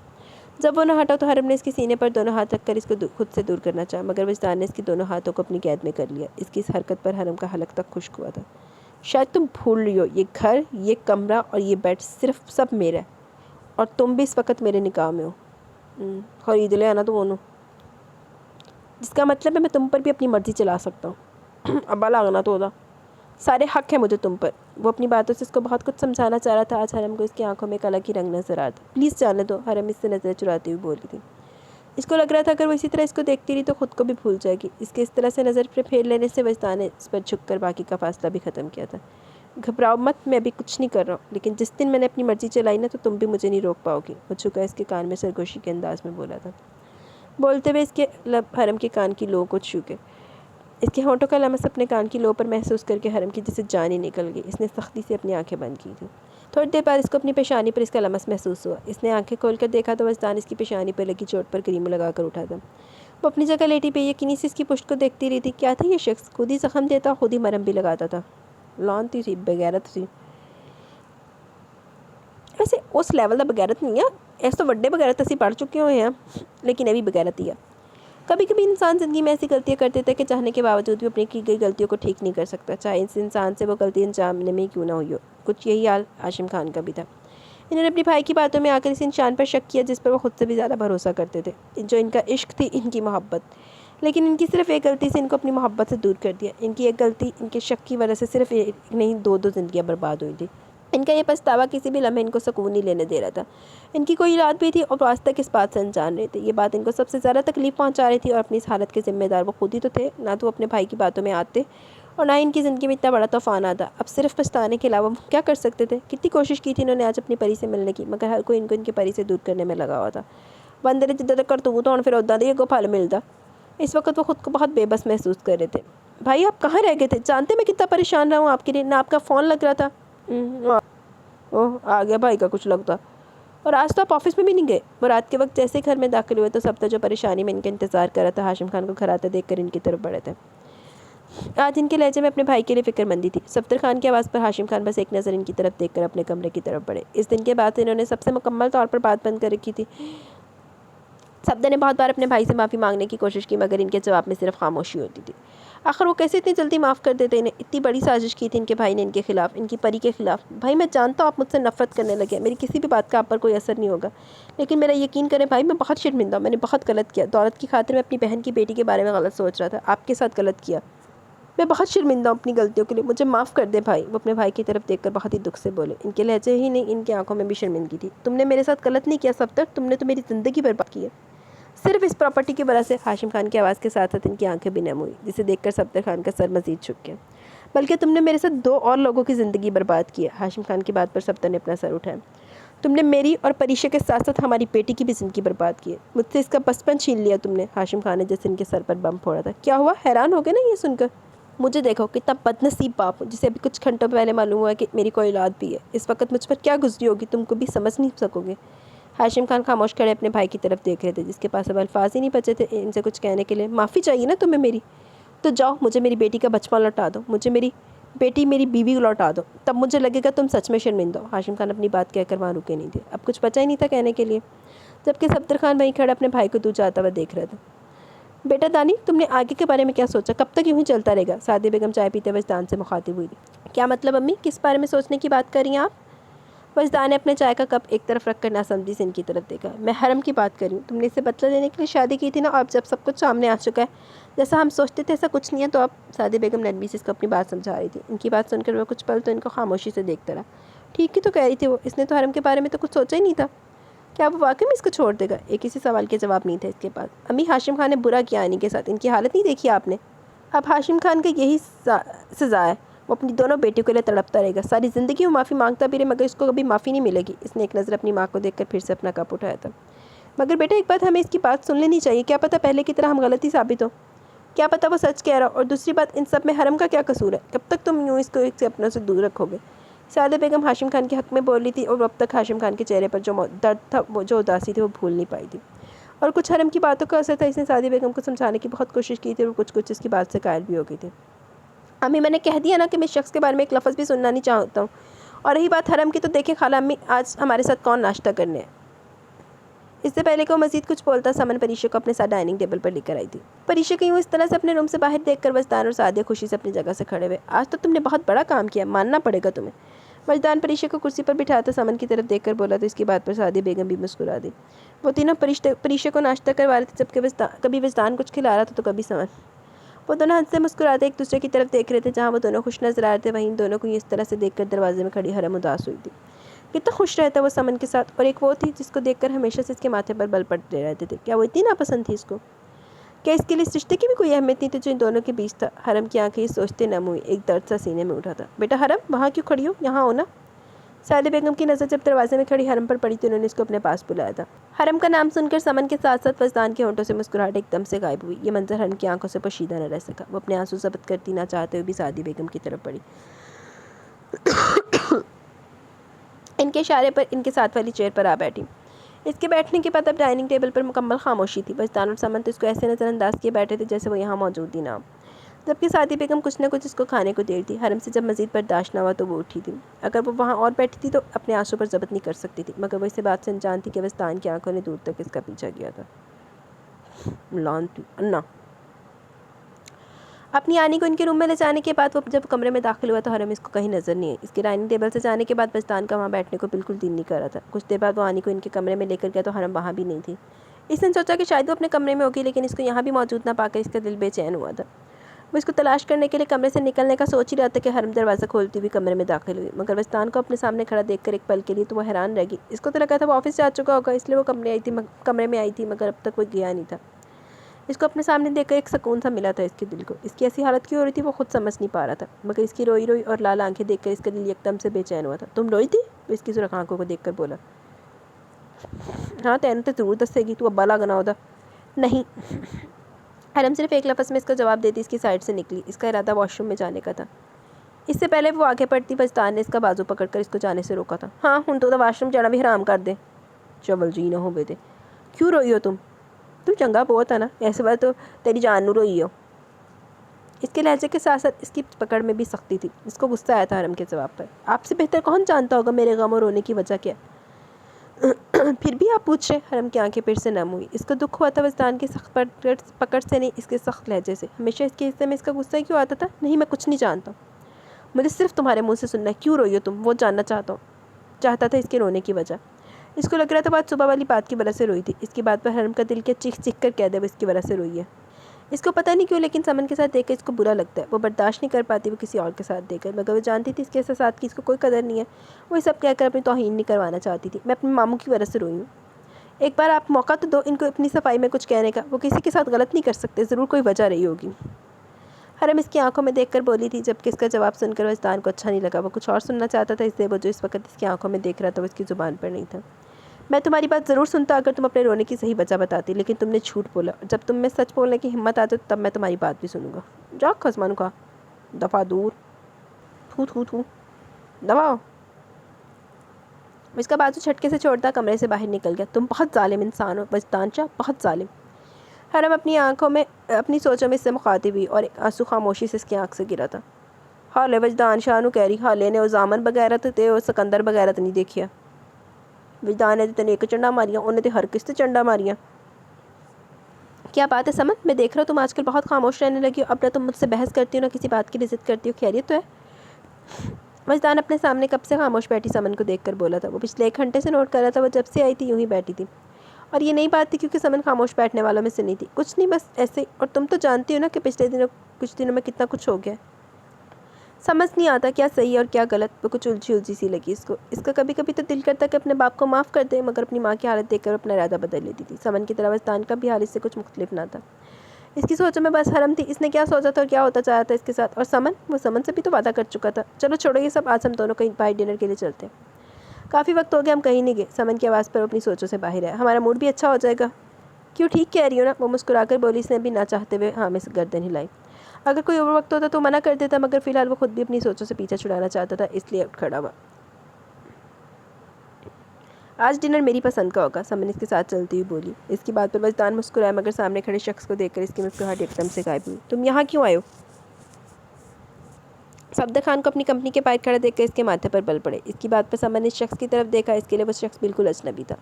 जब वो न हटा तो हरम ने इसके सीने पर दोनों हाथ रखकर इसको खुद से दूर करना चाहा, मगर वजदान ने इसकी दोनों हाथों को अपनी कैद में कर लिया। इसकी इस हरकत पर हरम का हलक तक खुश्क हुआ था। शायद तुम भूल रही हो, ये घर, ये कमरा और ये बेड सिर्फ सब मेरा है, और तुम भी इस वक्त मेरे निकाह में हो। खरीद ले आना तो ओनू, जिसका मतलब है मैं तुम पर भी अपनी मर्ज़ी चला सकता हूँ। अब्बा लागना तो होगा, सारे हक है मुझे तुम पर। वो अपनी बातों से इसको बहुत कुछ समझाना चाह रहा था। आज हरम को इसकी आंखों में एक अलग ही रंग नजर आता। प्लीज़ जाने दो, हरम इससे नज़र चुराती हुई बोली थी। इसको लग रहा था अगर वो इसी तरह इसको देखती रही तो खुद को भी भूल जाएगी। इसके इस तरह से नज़र पर फेर लेने से वजदान ने इस पर झुककर बाकी का फासला भी ख़त्म किया था। घबराओ मत, मैं अभी कुछ नहीं कर रहा हूँ, लेकिन जिस दिन मैंने अपनी मर्ज़ी चलाई ना तो तुम भी मुझे नहीं रोक पाओगी। वो झुका इसके कान में सरगोशी के अंदाज में बोला था। बोलते हुए इसके लब हरम के कान की लो को छू के इसके होंठों का लमस अपने कान की लो पर महसूस करके हरम की जैसे जान ही निकल गई। इसने सख्ती से अपनी आंखें बंद की थी। थोड़ी देर बाद इसको अपनी पेशानी पर इसका लमस महसूस हुआ। इसने आंखें खोलकर देखा तो वजदान इसकी पेशानी पर लगी चोट पर क्रीम लगाकर उठा था। वो अपनी जगह लेटी बेयकीनी से इसकी पुश्त को देखती रही थी। क्या था ये शख्स? खुद ही जख्म देता, खुद ही मरहम भी लगाता था। लानती सी, बेगैरत सी। वैसे उस लेवल का बगैरत नहीं है, ऐसे तो वड्डे बगैरत असी पढ़ चुके हुए हैं, लेकिन अभी बगैरत ही है। कभी कभी इंसान ज़िंदगी में ऐसी गलतियाँ कर देता है कि चाहने के बावजूद भी अपनी की गई गलतियों को ठीक नहीं कर सकता, चाहे इस इंसान से वो गलती अंजाम में क्यों ना हुई हो। कुछ यही हाल हाशिम खान का भी था। इन्होंने अपने भाई की बातों में आकर इस इंसान पर शक किया जिस पर वो खुद से भी ज़्यादा भरोसा करते थे, जो इनका इश्क थी, इनकी मोहब्बत। लेकिन इनकी सिर्फ एक गलती से इनको अपनी मोहब्बत से दूर कर दिया। इनकी एक गलती, इनके शक की वजह से सिर्फ एक नहीं दो ज़िंदगियाँ बर्बाद हुई थी। इनका ये पछतावा किसी भी लम्हे इनको सुकून नहीं लेने दे रहा था। इनकी कोई औलाद भी थी और आज तक इस बात से अनजान रहे थे। ये बात इनको सबसे ज़्यादा तकलीफ़ पहुंचा रही थी और अपनी इस हालत के ज़िम्मेदार वो खुद ही तो थे। ना तो अपने भाई की बातों में आते और ना इनकी ज़िंदगी में इतना बड़ा तूफान आता। अब सिर्फ पछताने के अलावा क्या कर सकते थे? कितनी कोशिश की थी इन्होंने आज अपनी परी से मिलने की, मगर हर कोई इनको इनकी परी से दूर करने में लगा हुआ था। बंदे ने जिद्द कर तू तो फिर उदा दे फल मिलता। इस वक्त वो खुद को बहुत बेबस महसूस कर रहे थे। भाई आप कहाँ रह गए थे? जानते मैं कितना परेशान रहा हूँ आपके लिए। ना आपका फ़ोन लग रहा था। ओह, आ गया भाई का कुछ लगता। और आज तो आप ऑफिस में भी नहीं गए। वो रात के वक्त जैसे घर में दाखिल हुए तो सब जो परेशानी में इनका इंतज़ार कर रहा था हाशिम खान को घर आते देखकर इनकी तरफ बढ़े थे। आज इनके लहजे में अपने भाई के लिए फिक्रमंदी थी। सफ्दर खान की आवाज़ पर हाशिम खान बस एक नज़र इनकी तरफ देखकर अपने कमरे की तरफ बढ़े। इस दिन के बाद इन्होंने सबसे मुकम्मल तौर पर बात बंद कर रखी थी। सफ्दर ने बहुत बार अपने भाई से माफ़ी मांगने की कोशिश की, मगर इनके जवाब में सिर्फ खामोशी होती थी। आखिर वो कैसे इतनी जल्दी माफ़ कर देते इन्हें? इतनी बड़ी साजिश की थी इनके भाई ने इनके खिलाफ, इनकी परी के खिलाफ। भाई मैं जानता हूँ आप मुझसे नफरत करने लगे, मेरी किसी भी बात का आप पर कोई असर नहीं होगा, लेकिन मेरा यकीन करें भाई, मैं बहुत शर्मिंदा हूँ। मैंने बहुत गलत किया। दौलत की खातिर मैं अपनी बहन की बेटी के बारे में गलत सोच रहा था, आपके साथ गलत किया। मैं बहुत शर्मिंदा हूँ अपनी गलतियों के लिए, मुझे माफ़ कर दे भाई। वो अपने भाई की तरफ देखकर बहुत ही दुख से बोले। इनके लहजे ही नहीं, इनकी आंखों में भी शर्मिंदगी थी। तुमने मेरे साथ गलत नहीं किया सफदर, तुमने तो मेरी ज़िंदगी बर्बाद की है सिर्फ इस प्रॉपर्टी की वजह से। हाशिम खान की आवाज़ के साथ साथ इनकी आंखें भी नम हुई, जिसे देखकर सफदर खान का सर मजीद झुक गया। बल्कि तुमने मेरे साथ 2 और लोगों की ज़िंदगी बर्बाद की है। हाशिम खान की बात पर सफदर ने अपना सर उठाया। तुमने मेरी और परीक्षा के साथ साथ हमारी बेटी की भी ज़िंदगी बर्बाद की है। मुझसे इसका बचपन छीन लिया तुमने। हाशिम खान ने जैसे इनके सर पर बम फोड़ा था। क्या हुआ, हैरान हो गए ना ये सुनकर? मुझे देखो कितना बदनसीब बाप हूँ, जिसे अभी कुछ घंटों पहले मालूम हुआ कि मेरी कोई औलाद भी है। इस वक्त मुझ पर क्या गुजरी होगी तुम कभी समझ नहीं सकोगे। हाशिम खान खामोश खड़े अपने भाई की तरफ देख रहे थे, जिसके पास अब अल्फाज ही नहीं बचे थे इनसे कुछ कहने के लिए। माफ़ी चाहिए ना तुम्हें मेरी? तो जाओ, मुझे मेरी बेटी का बचपन लौटा दो, मुझे मेरी बेटी मेरी बीवी को लौटा दो, तब मुझे लगेगा तुम सच में शर्मिंदा हो। हाशिम खान अपनी बात कहकर वहाँ रुके नहीं थे, अब कुछ बचा ही नहीं था कहने के लिए, जबकि सफदर खान वहीं खड़ा अपने भाई को दूर जाता हुआ देख रहा था। बेटा दानी, तुमने आगे के बारे में क्या सोचा? कब तक यूँ ही चलता रहेगा? सादी बेगम चाय पीते वजदान से मुखातिब हुई थी। क्या मतलब अम्मी, किस बारे में सोचने की बात कर रही हैं आप? वजदान ने अपने चाय का कप एक तरफ रखकर नासमझी से इनकी तरफ देखा। मैं हरम की बात कर रही हूँ। तुमने इसे बदला देने के लिए शादी की थी ना, और अब जब सब कुछ सामने आ चुका है, जैसा हम सोचते थे ऐसा कुछ नहीं है, तो अब सादी बेगम नरमी से इसको अपनी बात समझा रही थी। इनकी बात सुनकर वह कुछ पल तो इनको खामोशी से देखता रहा। ठीक ही तो कह रही थी वो, इसने तो हरम के बारे में तो कुछ सोचा ही नहीं था। क्या वो वाकई में इसको छोड़ देगा? एक किसी सवाल के जवाब नहीं था इसके पास। अम्मी, हाशिम खान ने बुरा किया इन्हीं के साथ, इनकी हालत नहीं देखी आपने? अब हाशिम खान का यही सज़ा है, वो अपनी दोनों बेटियों के लिए तड़पता रहेगा, सारी ज़िंदगी वो माफ़ी मांगता भी रहे, मगर इसको कभी माफ़ी नहीं मिलेगी। इसने एक नज़र अपनी माँ को देखकर फिर से अपना कप उठाया था। मगर बेटा एक बात, हमें इसकी बात सुन लेनी चाहिए, क्या पता पहले की तरह हम गलती साबित हो, क्या पता वो सच कह रहा हो। और दूसरी बात, इन सब में हरम का क्या कसूर है? कब तक तुम यूँ इसको एक से अपनों से दूर रखोगे? सादा बेगम हाशिम खान के हक़ में बोल रही थी, और अब तक हाशिम खान के चेहरे पर जो दर्द था, वो जो उदासी थी, वो भूल नहीं पाई थी। और कुछ हरम की बातों का असर था। इसने सादी बेगम को समझाने की बहुत कोशिश की थी, और कुछ कुछ इसकी बात से कायल भी हो गई थी। अम्मी, मैंने कह दिया ना कि मैं इस शख्स के बारे में एक लफ्ज़ भी सुनना नहीं चाहता हूँ। और रही बात हरम की, तो देखें खाला अम्मी, आज हमारे साथ कौन नाश्ता करने है? इससे पहले कि वो मजीद कुछ बोलता, समन परीक्षा को अपने साथ डाइनिंग टेबल पर लेकर आई थी। परीक्षा की यूँ इस तरह से अपने रूम से बाहर देखकर वजदान और सादिया खुशी से अपनी जगह से खड़े हुए। आज तो तुमने बहुत बड़ा काम किया, मानना पड़ेगा तुम्हें। वजदान परीक्षा को कुर्सी पर बिठाता समन की तरफ देखकर बोला, तो इसकी बात पर सादिया बेगम भी मुस्कुरा दी। वो तीनों परीक्षा को नाश्ता करवा रहे थे, जबकि कभी वजदान कुछ खिला रहा था तो कभी समन। वो दोनों हंसते मुस्कुराते एक दूसरे की तरफ देख रहे थे। जहाँ वो दोनों खुश नजर आ रहे थे, वहीं इन दोनों को इस तरह से देखकर दरवाजे में खड़ी हरम उदास हुई थी। कितना खुश रहता वो समन के साथ, और एक वो थी जिसको देखकर हमेशा से इसके माथे पर बल पड़ते रहते थे। क्या वो इतनी नापसंद थी इसको? क्या इसके लिए इस रिश्ते की भी कोई अहमियत नहीं थी जो इन दोनों के बीच था? हरम की आंखें ये सोचते नम हुई, एक दर्द सा सीने में उठा था। बेटा हरम, वहाँ क्यों खड़ी हो, यहाँ हो ना। सादी बेगम की नज़र जब दरवाजे में खड़ी हरम पर पड़ी तो उन्होंने इसको अपने पास बुलाया था। हरम का नाम सुनकर समन के साथ साथ वजदान के होंठों से मुस्कुराहट एकदम से गायब हुई। ये मंजर हरम की आंखों से पोशीदा न रह सका। वो अपने आंसू ज़ब्त करती ना चाहते हुए भी सादी बेगम की तरफ बढ़ी। इनके इशारे पर इनके साथ वाली चेयर पर आ बैठी। इसके बैठने के बाद अब डाइनिंग टेबल पर मुकम्मल खामोशी थी। वजदान और समन तो इसको ऐसे नज़रअंदाज किए बैठे थे जैसे वो यहाँ मौजूद ही ना हो, जबकि सादी बेगम कुछ न कुछ इसको खाने को दे रही थी। हरम से जब मज़ीद बर्दाश्त ना हुआ तो वो उठी थी। अगर वो वहाँ और बैठी थी तो अपने आंसू पर ज़ब्त नहीं कर सकती थी, मगर वो इस बात से अनजान थी कि वजदान की आंखों ने दूर तक इसका पीछा किया था। लानती अन्ना। अपनी आनी को इनके रूम में ले जाने के बाद वो जब कमरे में दाखिल हुआ तो हरम इसको कहीं नज़र नहीं आई। इसके डाइनिंग टेबल से जाने के बाद वजदान का वहाँ बैठने को बिल्कुल दिल नहीं कर रहा था। कुछ देर बाद वो आनी को इनके कमरे में लेकर गया तो हरम वहाँ भी नहीं थी। इसने सोचा कि शायद वो अपने कमरे में होगी, लेकिन इसको यहाँ भी मौजूद ना पाकर इसका दिल बेचैन हुआ था। वो इसको तलाश करने के लिए कमरे से निकलने का सोच ही रहा था कि हरम दरवाज़ा खोलती हुई कमरे में दाखिल हुई। मगर वजदान को अपने सामने खड़ा देखकर एक पल के लिए तो वो हैरान रह गई। इसको तो लगा था वो ऑफिस जा चुका होगा, इसलिए वो कमरे में आई थी, मगर अब तक वो गया नहीं था। इसको अपने सामने देखकर एक सुकून सा मिला था इसके दिल को। इसकी ऐसी हालत क्यों हो रही थी वो खुद समझ नहीं पा रहा था, मगर इसकी रोई रोई और लाल आंखें देखकर इसका दिल एकदम से बेचैन हुआ था। तुम रोई थी? वो इसकी सुरख आंखों को देखकर बोला। हाँ, तेन तो जरूर दसेगी, तू अब्बा लागना होता। नहीं। हरम सिर्फ एक लफ्ज़ में इसका जवाब देती इसकी साइड से निकली। इसका इरादा वॉशरूम में जाने का था। इससे पहले वो आगे बढ़ती वजदान ने इसका बाजू पकड़कर इसको जाने से रोका था। हाँ, हुण तो वॉशरूम जाना भी हराम कर दे। चवल जी ना हो बेटे, क्यों रोई हो तुम चंगा बहुत है ना, ऐसे बार तो तेरी जान नू रोई हो। इसके लहजे के साथ साथ इसकी पकड़ में भी सख्ती थी। इसको गुस्सा आया था हरम के जवाब पर। आपसे बेहतर कौन जानता होगा मेरे गम और रोने की वजह क्या। फिर भी आप पूछ रहे? हरम की आंखें फिर से नम हुई। इसको दुख हुआ था वजदान की सख्त पकड़ से नहीं, इसके सख्त लहजे से। हमेशा इसके हिस्से में इसका गुस्सा क्यों आता था? नहीं, मैं कुछ नहीं जानता, मुझे सिर्फ तुम्हारे मुंह से सुनना है। क्यों रोई हो तुम? वो जानना चाहता था इसके रोने की वजह। इसको लग रहा था बात सुबह वाली बात की वजह से रोई थी। इसकी बात पर हरम का दिल क्या चीख चीख कर कह दे वो इसकी वजह से रोई है। इसको पता नहीं क्यों, लेकिन समन के साथ देखकर इसको बुरा लगता है। वो बर्दाश्त नहीं कर पाती वो किसी और के साथ देखकर, मगर वो जानती थी इसके साथ की इसको कोई कदर नहीं है। वो ये सब कहकर अपनी तौहीन नहीं करवाना चाहती थी। मैं अपने मामू की वजह से रोई हूँ। एक बार आप मौका तो दो इनको अपनी सफाई में कुछ कहने का। वो किसी के साथ गलत नहीं कर सकते, ज़रूर कोई वजह रही होगी। हरम इसकी आंखों में देखकर बोली थी, जबकि इसका जवाब सुनकर वजदान को अच्छा नहीं लगा। वो कुछ और सुनना चाहता था, इसलिए वो जो इस वक्त इसकी आंखों में देख रहा था वो इसकी ज़ुबान पर नहीं था। मैं तुम्हारी बात ज़रूर सुनता अगर तुम अपने रोने की सही वजह बताती, लेकिन तुमने झूठ बोला। जब तुम में सच बोलने की हिम्मत आ जाए तब मैं तुम्हारी बात भी सुनूंगा। जा खसमानू का दफ़ा दूर। थू थू थू दबाओ। इसका बाजू झटके से छोड़ता कमरे से बाहर निकल गया। तुम बहुत जालिम इंसान हो वजदान शाह, बहुत जालिम। हरम अपनी आंखों में अपनी सोचों में इससे मुखातिब हुई और एक आंसू खामोशी से इसकी आंख से गिरा था। हाले वजदान शाह नू कह रही, हाले ने जामन बगैरत ते और सिकंदर बगैरत नहीं देखिया। वजदान ने तो तेन एक चंडा मारिया, उन्हें तो हर किस्त चंडा मारिया। क्या बात है समन, मैं देख रहा हूँ तुम आजकल बहुत खामोश रहने लगी हो। अब ना तुम मुझसे बहस करती हो ना किसी बात की इज्जत करती हो। खैरियत तो है? वजदान अपने सामने कब से खामोश बैठी समन को देखकर बोला था। वो पिछले 1 घंटे से नोट कर रहा था, वो जब से आई थी यूं ही बैठी थी। और ये नई बात थी क्योंकि समन खामोश बैठने वालों में से नहीं थी। कुछ नहीं, बस ऐसे। और तुम तो जानती हो ना कि पिछले कुछ दिनों में कितना कुछ हो गया। समझ नहीं आता क्या सही है और क्या गलत। वो कुछ उलझी सी लगी इसको। इसका कभी कभी तो दिल करता कि अपने बाप को माफ़ कर दे, मगर अपनी माँ की हालत देखकर अपना इरादा बदल लेती थी। समन की तरह वजदान का भी हाल इससे कुछ मुख्तलिफ ना था। इसकी सोचों में बस हरम थी, इसने क्या सोचा था और क्या होता चाहा था इसके साथ। और समन, वो समन से भी तो वादा कर चुका था। चलो छोड़ो ये सब, आज हम दोनों कहीं बाहर डिनर के लिए चलते हैं। काफ़ी वक्त हो गया हम कहीं नहीं गए। समन की आवाज़ पर अपनी सोचों से बाहर है। हमारा मूड भी अच्छा हो जाएगा। क्यों, ठीक कह रही हो ना? वो मुस्कुराकर बोली। इसने भी ना चाहते हुए हाँ में गर्दन हिलाई। अगर कोई और वक्त होता तो मना कर देता, मगर फिलहाल वो खुद भी अपनी सोचों से पीछा छुड़ाना चाहता था, इसलिए उठ खड़ा हुआ। आज डिनर मेरी पसंद का होगा, समन इसके साथ चलती हुई बोली। इसकी बात पर वजदान मुस्कुराया, मगर सामने खड़े शख्स को देखकर इसकी मुस्कुराहट एकदम से गायब हुई। तुम यहाँ क्यों आए हो? सफदर खान को अपनी कंपनी के बाहर खड़ा देखकर इसके माथे पर बल पड़े। इसकी बात पर समन ने इस शख्स की तरफ देखा। इसके लिए वो शख्स बिल्कुल अजनबी था।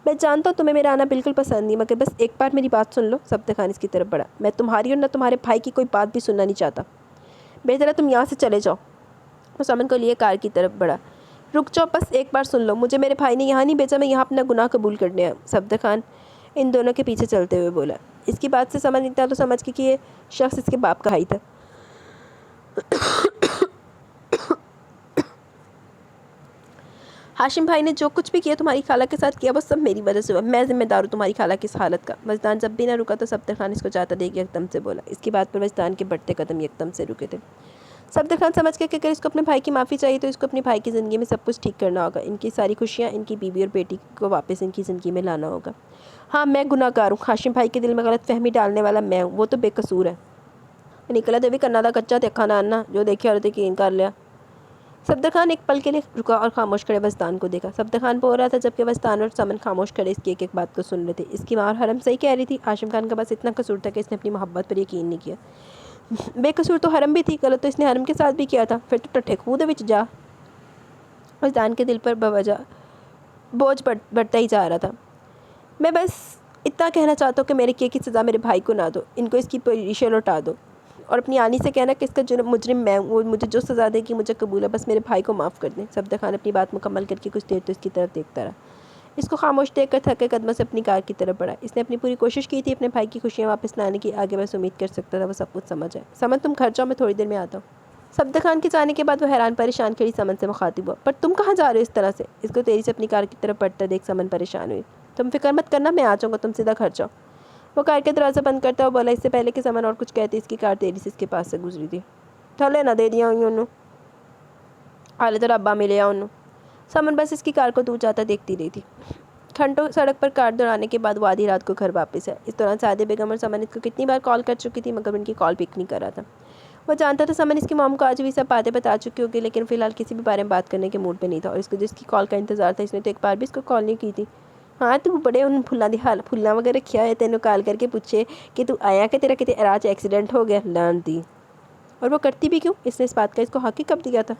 मैं जानता हूँ तुम्हें मेरा आना बिल्कुल पसंद नहीं, मगर बस एक बार मेरी बात सुन लो। सफदर खान इसकी तरफ बढ़ा। मैं तुम्हारी और न तुम्हारे भाई की कोई बात भी सुनना नहीं चाहता। बेहतर है तुम यहाँ से चले जाओ। वो समन को लिए कार की तरफ बढ़ा। रुक जाओ, बस एक बार सुन लो। मुझे मेरे भाई ने यहाँ नहीं भेजा, मैं यहाँ अपना गुनाह कबूल करने आया। सफदर खान इन दोनों के पीछे चलते हुए बोला। इसकी बात से समन इतना तो समझ के कि ये शख्स इसके बाप का भाई था। हाशिम भाई ने जो कुछ भी किया तुम्हारी खाला के साथ किया, वो सब मेरी वजह से हुआ। मैं जिम्मेदार हूँ तुम्हारी खाला की इस हालत का। वजदान जब भी ना रुका तो सफदर खान इसको जाता देख एकदम से बोला। इसकी बात पर वजदान के बढ़ते कदम एकदम से रुके थे। सफदर खान समझ के कि अगर इसको अपने भाई की माफ़ी चाहिए तो इसको अपनी भाई की ज़िंदगी में सब कुछ ठीक करना होगा। इनकी सारी खुशियाँ, इनकी बीवी और बेटी को वापस इनकी ज़िंदगी में लाना होगा। हाँ, मैं गुनाहगार हूँ। हाशिम भाई के दिल में गलत फहमी डालने वाला मैं हूँ। वो तो बेकसूर है। निकला तो भी करना था कच्चा देखा ना अन्ना, जो देखे और यकीन कर लिया। सफदर खान एक पल के लिए रुका और खामोश खड़े वजदान को देखा। सफदर खान बोल रहा था, जबकि वजदान और समन खामोश खड़े इसकी एक एक बात को सुन रहे थे। इसकी माँ और हरम सही कह रही थी। हाशिम खान का बस इतना कसूर था कि इसने अपनी मोहब्बत पर यकीन नहीं किया। बेकसूर तो हरम भी थी, गलत तो इसने हरम के साथ भी किया था। फिर तो टट्ठे खूह विच जा। वजदान के दिल पर बवजह बोझ बढ़ता ही जा रहा था। मैं बस इतना कहना चाहता हूँ कि मेरे किए की सज़ा मेरे भाई को ना दो, इनको इसकी पोजीशन लौटा दो और अपनी आनी से कहना कि इसका जुर्म मुजरिम मैं हूँ। वो मुझे जो सज़ा देगी मुझे कबूल है, बस मेरे भाई को माफ़ कर दें। सफदर खान अपनी बात मुकम्मल करके कुछ देर तो इसकी तरफ देखता रहा। इसको खामोश देखकर थके कदमों से अपनी कार की तरफ बढ़ा। इसने अपनी पूरी कोशिश की थी अपने भाई की खुशियाँ वापस लाने की। आगे बस उम्मीद कर सकता था वो सब कुछ समझ आए। समन, तुम घर जाओ, मैं थोड़ी देर में आता हूँ। सफदर खान के जाने के बाद वो हैरान परेशान खड़ी समन से मुखातिब हुआ। पर तुम कहाँ जा रहे हो इस तरह से? इसको तेजी से अपनी कार की तरफ बढ़ता देख समन परेशान हुई। तुम फिक्र मत करना, मैं आ जाऊँगा, तुम सीधा घर जाओ। वो कार का दरवाज़ा बंद करता हुआ बोला। इससे पहले कि समन और कुछ कहती इसकी कार तेजी से इसके पास से गुजरी थी। थले ना दे दिया उन्होंने, हाले तो रब्बा मिले उन्होंने। समन बस इसकी कार को दूर जाता देखती रही थी। घंटों सड़क पर कार दौड़ाने के बाद वो आधी रात को घर वापस है। इस दौरान सादे बेगम और समन इसको कितनी बार कॉल कर चुकी थी, मगर उनकी कॉल पिक नहीं कर रहा था। वो जानता था समन इसकी मॉम को आज भी सब बातें बता चुकी होगी, लेकिन फिलहाल किसी भी बारे में बात करने के मूड पे नहीं था। और इसको जिसकी कॉल का इंतजार था, इसने तो एक बार भी इसको कॉल नहीं की थी। हाँ, तू बड़े उन फुल्लां दी हाल फुल्लां वगैरह रखिया है, तेनों कॉल करके पूछे कि तू आया कि तेरा कितने राह एक्सीडेंट हो गया लान दी। और वो करती भी क्यों? इसने इस बात का इसको हक ही कब दिया था?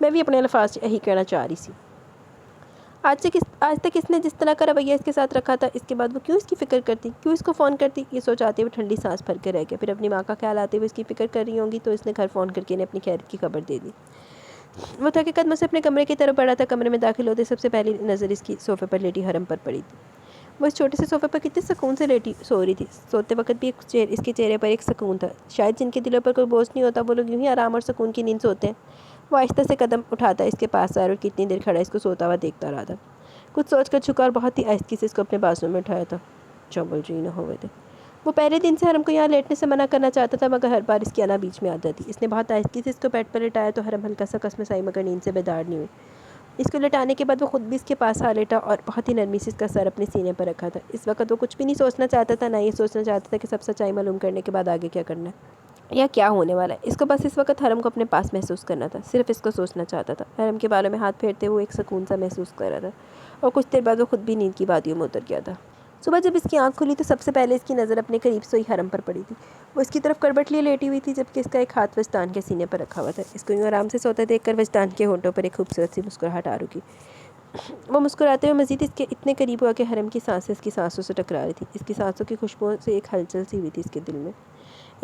मैं भी अपने अल्फाज यही कहना चाह रही थी। आज तक इसने जिस तरह का रवैया इसके साथ रखा था, इसके बाद वो क्यों इसकी फ़िक्र करती, क्यों इसको फ़ोन करती? ये सोच आते हुए ठंडी सांस भर के रह गया। फिर अपनी माँ का ख्याल आते हुए इसकी फ़िक्र कर रही होंगी तो इसने घर फ़ोन करके इन्हें अपनी खैरियत की खबर दे दी। वो थके कदमों से अपने कमरे की तरफ बढ़ा था। कमरे में दाखिल होते सबसे पहली नज़र इसकी सोफ़े पर लेटी हरम पर पड़ी थी। वो इस छोटे से सोफ़े पर कितने सुकून से लेटी सो रही थी। सोते वक्त भी इसके चेहरे पर एक सुकून था। शायद जिनके दिलों पर कोई बोझ नहीं होता वो लोग यूँ ही आराम और सुकून की नींद सोते हैं। वो आहिस्ता से कदम उठाता इसके पास आया और कितनी देर खड़ा इसको सोता हुआ देखता रहा था। कुछ सोचकर झुका और बहुत ही आहिस्ती से इसको अपने बाजू में उठाया था। चौबल जी न हुए थे। वो पहले दिन से हरम को यहाँ लेटने से मना करना चाहता था, मगर हर बार इसकी अना बीच में आ जाती। इसने बहुत आहिस्ती से इसको बेड पर लेटाया तो हरम हल्का सा कसमसाई, मगर नींद से बेदार नहीं हुई। इसको लेटाने के बाद वो खुद भी इसके पास आ लेटा और बहुत ही नरमी से इसका सर अपने सीने पर रखा था। इस वक्त वो कुछ भी नहीं सोचना चाहता था, ना ये सोचना चाहता था कि सब सच्चाई मालूम करने के बाद आगे क्या करना है या क्या होने वाला है। इसको बस इस वक्त हरम को अपने पास महसूस करना था, सिर्फ इसको सोचना चाहता था। हरम के बालों में हाथ फेरते हुए एक सुकून सा महसूस कर रहा था और कुछ देर बाद वो खुद भी नींद की वादियों में उतर गया था। सुबह जब इसकी आंख खुली तो सबसे पहले इसकी नज़र अपने करीब सोई हरम पर पड़ी थी। वो इसकी तरफ करबट लिए लेटी हुई थी, जबकि इसका एक हाथ वजदान के सीने पर रखा हुआ था। इसको यूँ आराम से सोता देखकर वजदान के होंठों पर एक खूबसूरत सी मुस्कुराहट आ रुकी। वो मुस्कुराते हुए मज़ीद इसके इतने करीब हुआ कि हरम की सांसें इसकी सांसों से टकरा रही थी। इसकी सांसों की खुशबू से एक हलचल सी हुई थी इसके दिल में।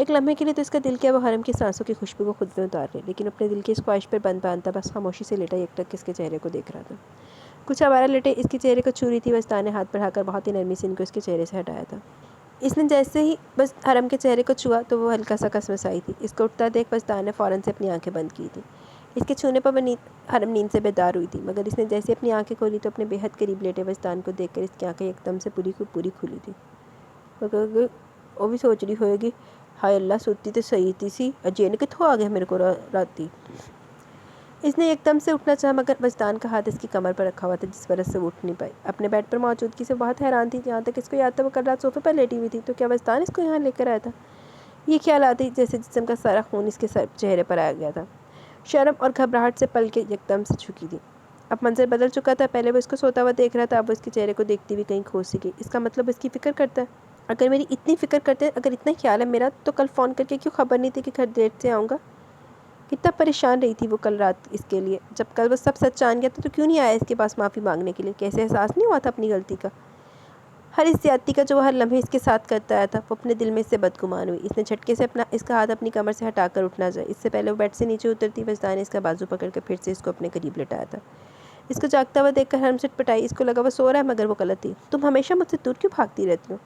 एक लम्हे के लिए तो इसका दिल क्या वो हरम की सांसों की खुशबू को खुद में उतार ले, लेकिन अपने दिल की इस ख्वाहिश पर बंद बांधता बस खामोशी से लेटा एकटक इसके चेहरे को देख रहा था। कुछ आवारा लेटे इसके चेहरे को छू रही थी। वजदान ने हाथ बढ़ाकर बहुत ही नरमी से इनको इसके चेहरे से हटाया था। इसने जैसे ही बस हरम के चेहरे को छुआ तो वो हल्का सा कसमसाई थी। इसको उठता देख वजदान ने फ़ौरन से अपनी आंखें बंद की थी। इसके छूने पर वह हरम नींद से बेदार हुई थी, मगर इसने जैसे अपनी आंखें खोली तो अपने बेहद करीब लेटे वजदान को देखकर इसकी आंखें एकदम से पूरी खुली थी। मगर वो भी सोच रही होगी, हाय अल्लाह, सोती तो सही थी सी, अजय ने कितों आ गया मेरे को राती। इसने एकदम से उठना चाहा, मगर वजदान का हाथ इसकी कमर पर रखा हुआ था, जिस वजह से वो उठ नहीं पाई। अपने बेड पर मौजूदगी से बहुत हैरान थी। यहाँ तक इसको याद था वो कल रात सोफे पर लेटी हुई थी, तो क्या वजदान इसको यहाँ लेकर आया था? ये ख्याल आते ही जैसे जिस्म का सारा खून इसके चेहरे पर आ गया था। शर्म और घबराहट से पल के एकदम से झुकी थी। अब मंजर बदल चुका था। पहले वो इसको सोता हुआ देख रहा था, अब वो इसके चेहरे को देखती हुई कहीं खो सी गई। इसका मतलब इसकी फ़िक्र करता है। अगर मेरी इतनी फ़िक्र करते हैं, अगर इतना ख्याल है मेरा, तो कल फ़ोन करके क्यों खबर नहीं थी कि घर देर से आऊँगा? कितना परेशान रही थी वो कल रात इसके लिए। जब कल वो सब सच जान गया था तो क्यों नहीं आया इसके पास माफ़ी मांगने के लिए? कैसे एहसास नहीं हुआ था अपनी गलती का? हर इस ज्यादती का जो वो हर लम्हे इसके साथ करता आया था, वो अपने दिल में इससे बदगुमान हुई। इसने झटके से इसका हाथ अपनी कमर से हटाकर उठना जाए, इससे पहले वो बेड से नीचे उतरती, वजदान ने इसका बाजू पकड़कर फिर से इसको अपने करीब लिटाया था। इसको जागता हुआ देखकर हरम चटपटाई। इसको लगा वो सो रहा है, मगर वो गलत थी। तुम हमेशा मुझसे दूर क्यों भागती रहती हो?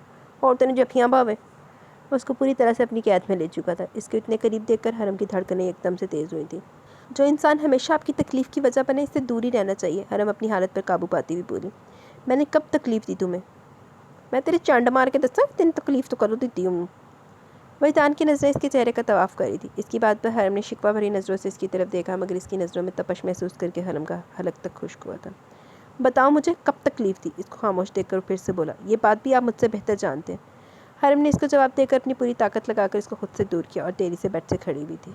औरतों ने जफियाँ भावे। वो उसको पूरी तरह से अपनी कैद में ले चुका था। इसके इतने करीब देखकर हरम की धड़कनें एकदम से तेज़ हुई थी। जो इंसान हमेशा आपकी तकलीफ़ की वजह बने, इससे दूर ही रहना चाहिए। हरम अपनी हालत पर काबू पाती हुई बोली, मैंने कब तकलीफ़ दी तुम्हें? मैं तेरे चंड मार के दसा तेन तकलीफ़ तो करो देती हूँ। वजदान की नज़रें इसके चेहरे का तवाफ़ कर रही थी। इसकी बात पर हरम ने शिकवा भरी नज़रों से इसकी तरफ देखा, मगर इसकी नज़रों में तपश महसूस करके हरम का हलक तक खुश्क हुआ था। बताओ मुझे कब तकलीफ़ थी? इसको खामोश देखकर फिर से बोला, ये बात भी आप मुझसे बेहतर जानते हैं। हरम ने इसको जवाब देकर अपनी पूरी ताकत लगाकर इसको खुद से दूर किया और तेजी से बेड से खड़ी हुई थी।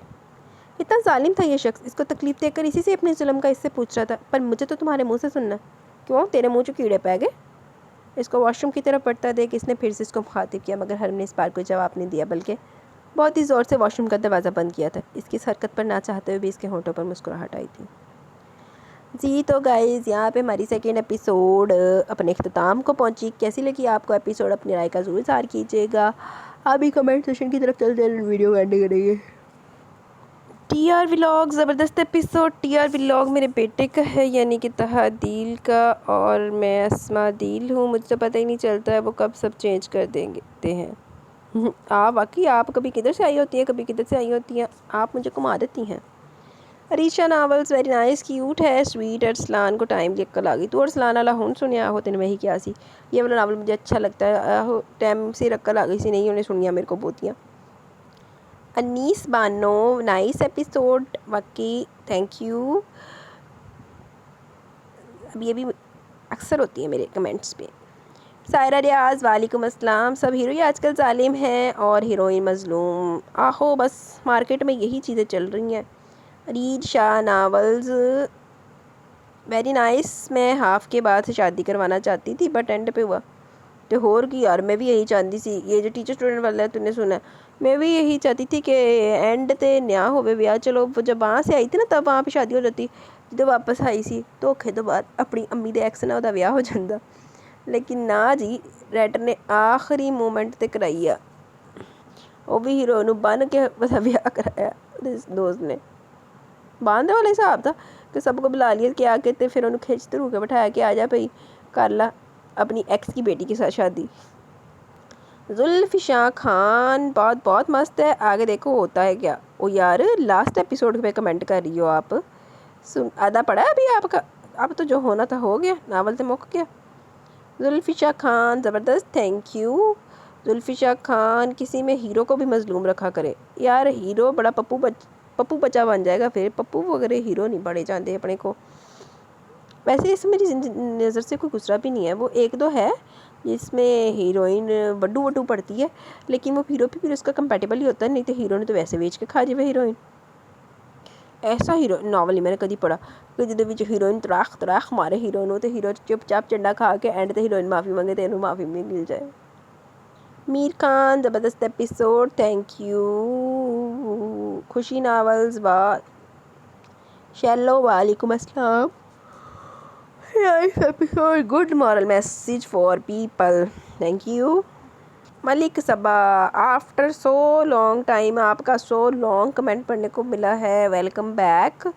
इतना जालिम था ये शख्स, इसको तकलीफ़ देकर इसी से अपने जुल्म का इससे पूछ रहा था। पर मुझे तो तुम्हारे मुँह से सुनना। क्यों, तेरे मुँह जो कीड़े पै गए? इसको वॉशरूम की तरफ बढ़ता देख इसने फिर से इसको मुखातिब किया, मगर हरम ने इस बार कोई जवाब नहीं दिया, बल्कि बहुत ही ज़ोर से वॉशरूम का दरवाज़ा बंद किया था। इसकी इस हरकत पर ना चाहते हुए भी इसके होंठों पर मुस्कुराहट आई थी। जी तो गाइज़, यहाँ पे हमारी सेकेंड एपिसोड अपने अख्ताम को पहुँची। कैसी लगी आपको एपिसोड? अपनी राय का ज़रूर इज़हार कीजिएगा। अभी कमेंट सेशन की तरफ चलते हैं, वीडियो एंड करेंगे। टीआर व्लॉग ज़बरदस्त एपिसोड। टीआर व्लॉग मेरे बेटे का है, यानी कि तहादील का, और मैं अस्मा दिल हूँ। मुझे तो पता ही नहीं चलता है वो कब सब चेंज कर देंगे हैं। वाकई आप कभी किधर से आई होती हैं, कभी किधर से आई होती हैं, आप मुझे घुमा देती हैं। Arisha novels very nice, cute है, स्वीट। अरसलान को टाइम लेकर आ गई तू। अरसलान वाला हूँ सुनिया हो तेने वही क्या सी। ये वाला नावल मुझे अच्छा लगता है। आहो टाइम से रख कर आ गई सी, नहीं उन्हें सुनिया मेरे को बोतियाँ। अनीस बानो, नाइस एपिसोड वाकई, थैंक यू। अब ये भी अक्सर होती है मेरे कमेंट्स पे। सायरा रियाज, वालेकुम अस्सलाम। सब हीरो ही आजकल जालिम हैं और हीरोइन मज़लूम। आहो बस मार्केट में यही चीज़ें चल रही हैं। Read Shah novels very nice. मैं हाफ़ के बाद से शादी करवाना चाहती थी, बट एंड पे हुआ तो होर की यार, मैं भी यही चाहती सी। ये जो टीचर स्टूडेंट वाला है तूने सुना, मैं भी यही चाहती थी कि एंड ते न्या होवे ब्याह। चलो वो जब वहाँ से आई थी ना, तब वहाँ पे शादी हो जाती, जो वापस आई सी धोखे तो बाद अपनी अम्मी दे एक्स नाल ओहदा विआह हो जांदा, लेकिन ना जी राइटर ने आखिरी मोमेंट ते कराई आ, वो भी हीरो नू बन के ओहदा विआह कराया दोस्त ने। बांधे वाला हिसाब था कि सबको बुला लिया कि आके ते फिर उन्हें खिंच तरू के बैठाया कि आजा भाई कर ला अपनी एक्स की बेटी के साथ शादी। जुल्फिशा खान बहुत बहुत मस्त है, आगे देखो होता है क्या। ओ यार लास्ट एपिसोड पे कमेंट कर रही हो आप, सुन आधा पढ़ा है अभी आपका, अब तो जो होना था हो गया, नावल तो मुक गया। जुल्फिशा खान ज़बरदस्त, थैंक यू। जुल्फिशा खान किसी में हीरो को भी मजलूम रखा करे यार, हीरो बड़ा पप्पू बच्चा बन जाएगा, फिर पप्पू वगैरह हीरो नहीं बड़े जाते अपने को। वैसे इसमें मेरी नज़र से कोई गुजरा भी नहीं है, वो एक दो है जिसमें हीरोइन बड्डू वड्डू पड़ती है, लेकिन वो हीरो भी फिर उसका कंपेटेबल ही होता है, नहीं तो हीरो ने तो वैसे बेच के खा जाए हीरोइन। ऐसा हीरो नावल ही मैंने कभी पढ़ा कि जिहदे विच हीरोइन तराख मारे हीरो नूं ते हीरो चुपचाप झंडा खा के एंड ते हीरोइन माफ़ी मंगे तो इन्हूं माफ़ी भी मिल जाए। मीर खान ज़बरदस्त एपिसोड, थैंक यू। खुशी नावल्स शैलो वालेकुम अस्सलाम, nice episode, good moral message for people, thank you. Malik Saba after so long time आपका सो लॉन्ग कमेंट पढ़ने को मिला है, वेलकम बैक।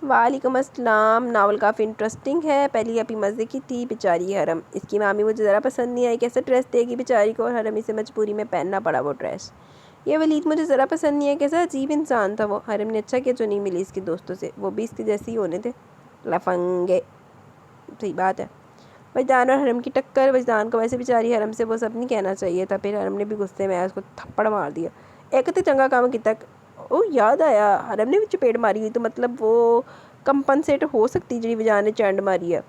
वालेकुम अस्सलाम, नावल काफ़ी इंटरेस्टिंग है, पहली अभी मज़े की थी। बेचारी हरम, इसकी मामी मुझे ज़रा पसंद नहीं आई, कैसे ड्रेस देगी बेचारी को, और हरम इसे मजबूरी में पहनना पड़ा वो ड्रेस। ये वलीद मुझे ज़रा पसंद नहीं है, कैसा अजीब इंसान था वो। हरम ने अच्छा किया जो नहीं मिली इसके दोस्तों से, वो भी इसके जैसे ही होने थे, लफंगे। सही बात है। वजदान और हरम की टक्कर, वजदान को वैसे बेचारी हरम से वो सब नहीं कहना चाहिए था, फिर हरम ने भी गुस्से में उसको थप्पड़ मार दिया। एक तो चंगा काम किया। ओ याद आया, हरम ने भी चपेट मारी हुई, तो मतलब वो कंपनसेट हो सकती जी वजदान ने चैंड मारी है।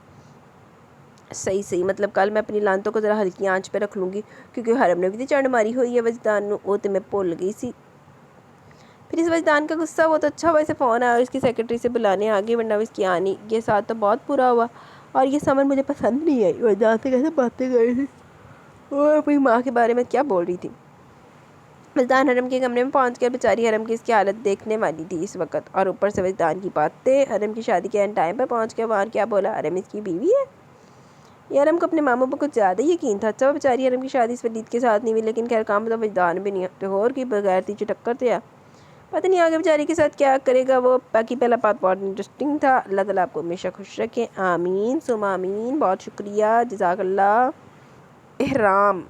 सही मतलब कल मैं अपनी लानतों को ज़रा हल्की आंच पे रख लूँगी, क्योंकि हरम ने भी तो चंड मारी हुई है वजदान नू, वो तो मैं भुल गई सी। फिर इस वजदान का गुस्सा बहुत अच्छा हुआ, इसे फ़ोन आया और इसकी सेक्रेटरी से बुलाने आ गई, वरना इसकी आनी ये साथ तो बहुत बुरा हुआ। और ये समझ मुझे पसंद नहीं आई, वजदान से कैसे बातें कर रही थी और अपनी माँ के बारे में क्या बोल रही थी। वजदान हरम के कमरे में पहुंच कर बेचारी हरम की इसकी हालत देखने वाली थी इस वक्त, और ऊपर से वजदान की बातें। हरम की शादी के एंड टाइम पर पहुंच के वहाँ क्या बोला, हरम इसकी बीवी है। ये हरम को अपने मामू पर कुछ ज़्यादा ही यकीन था। अच्छा वो बेचारी हरम की शादी इस वलीद के साथ नहीं हुई, लेकिन खैर काम तो वजदान भी नहीं है, तो और की बगैर तीची टक्कर थे यार, पता नहीं आगे बेचारी के साथ क्या करेगा वो। बाकी पहला पार्ट बहुत इंटरेस्टिंग था। अल्लाह ताला आपको हमेशा खुश रखें, आमीन सुम आमीन। बहुत शुक्रिया, जज़ाकल्लाह। एहराम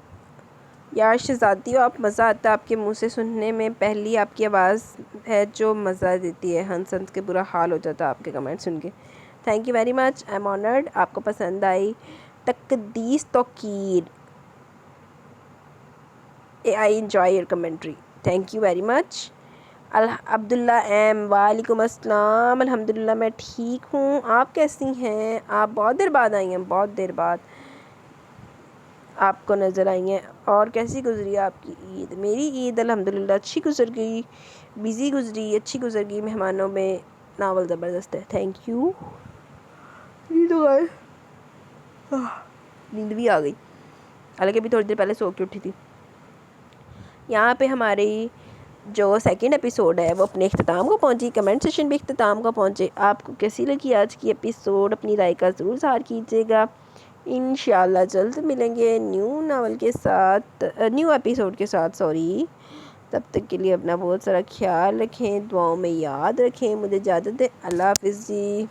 यार शहज़ादी हो आप, मज़ा आता है आपके मुंह से सुनने में, पहली आपकी आवाज़ है जो मज़ा देती है, हंस हंस के बुरा हाल हो जाता है आपके कमेंट सुन के। Thank you very much, I am honoured, आपको पसंद आई। Taqdees Tauqeer, I enjoy your commentary, thank you very much. Abdullah M, वालेकुम अस्सलाम, अल्हम्दुलिल्लाह मैं ठीक हूँ, आप कैसी हैं। आप बहुत देर बाद आई हैं, बहुत देर बाद आपको नज़र आई हैं। और कैसी गुजरी आपकी ईद। मेरी ईद अल्हम्दुलिल्लाह अच्छी गुजर गई, बिज़ी गुजरी, अच्छी गुजर गई, मेहमानों में। नावल ज़बरदस्त है, थैंक यू। नींद भी आ गई, हालांकि अभी थोड़ी देर पहले सो के उठी थी। यहाँ पे हमारी जो सेकंड एपिसोड है वो अपने इख्तिताम को पहुँची, कमेंट सेशन भी इख्तिताम को पहुँचे। आपको कैसी लगी आज की एपिसोड, अपनी राय का ज़रूर इज़हार कीजिएगा। इंशाल्लाह जल्द मिलेंगे न्यू नावल के साथ, न्यू एपिसोड के साथ, सॉरी। तब तक के लिए अपना बहुत सारा ख्याल रखें, दुआओं में याद रखें। मुझे इजाज़त दें, अल्लाह हाफ़िज़ जी।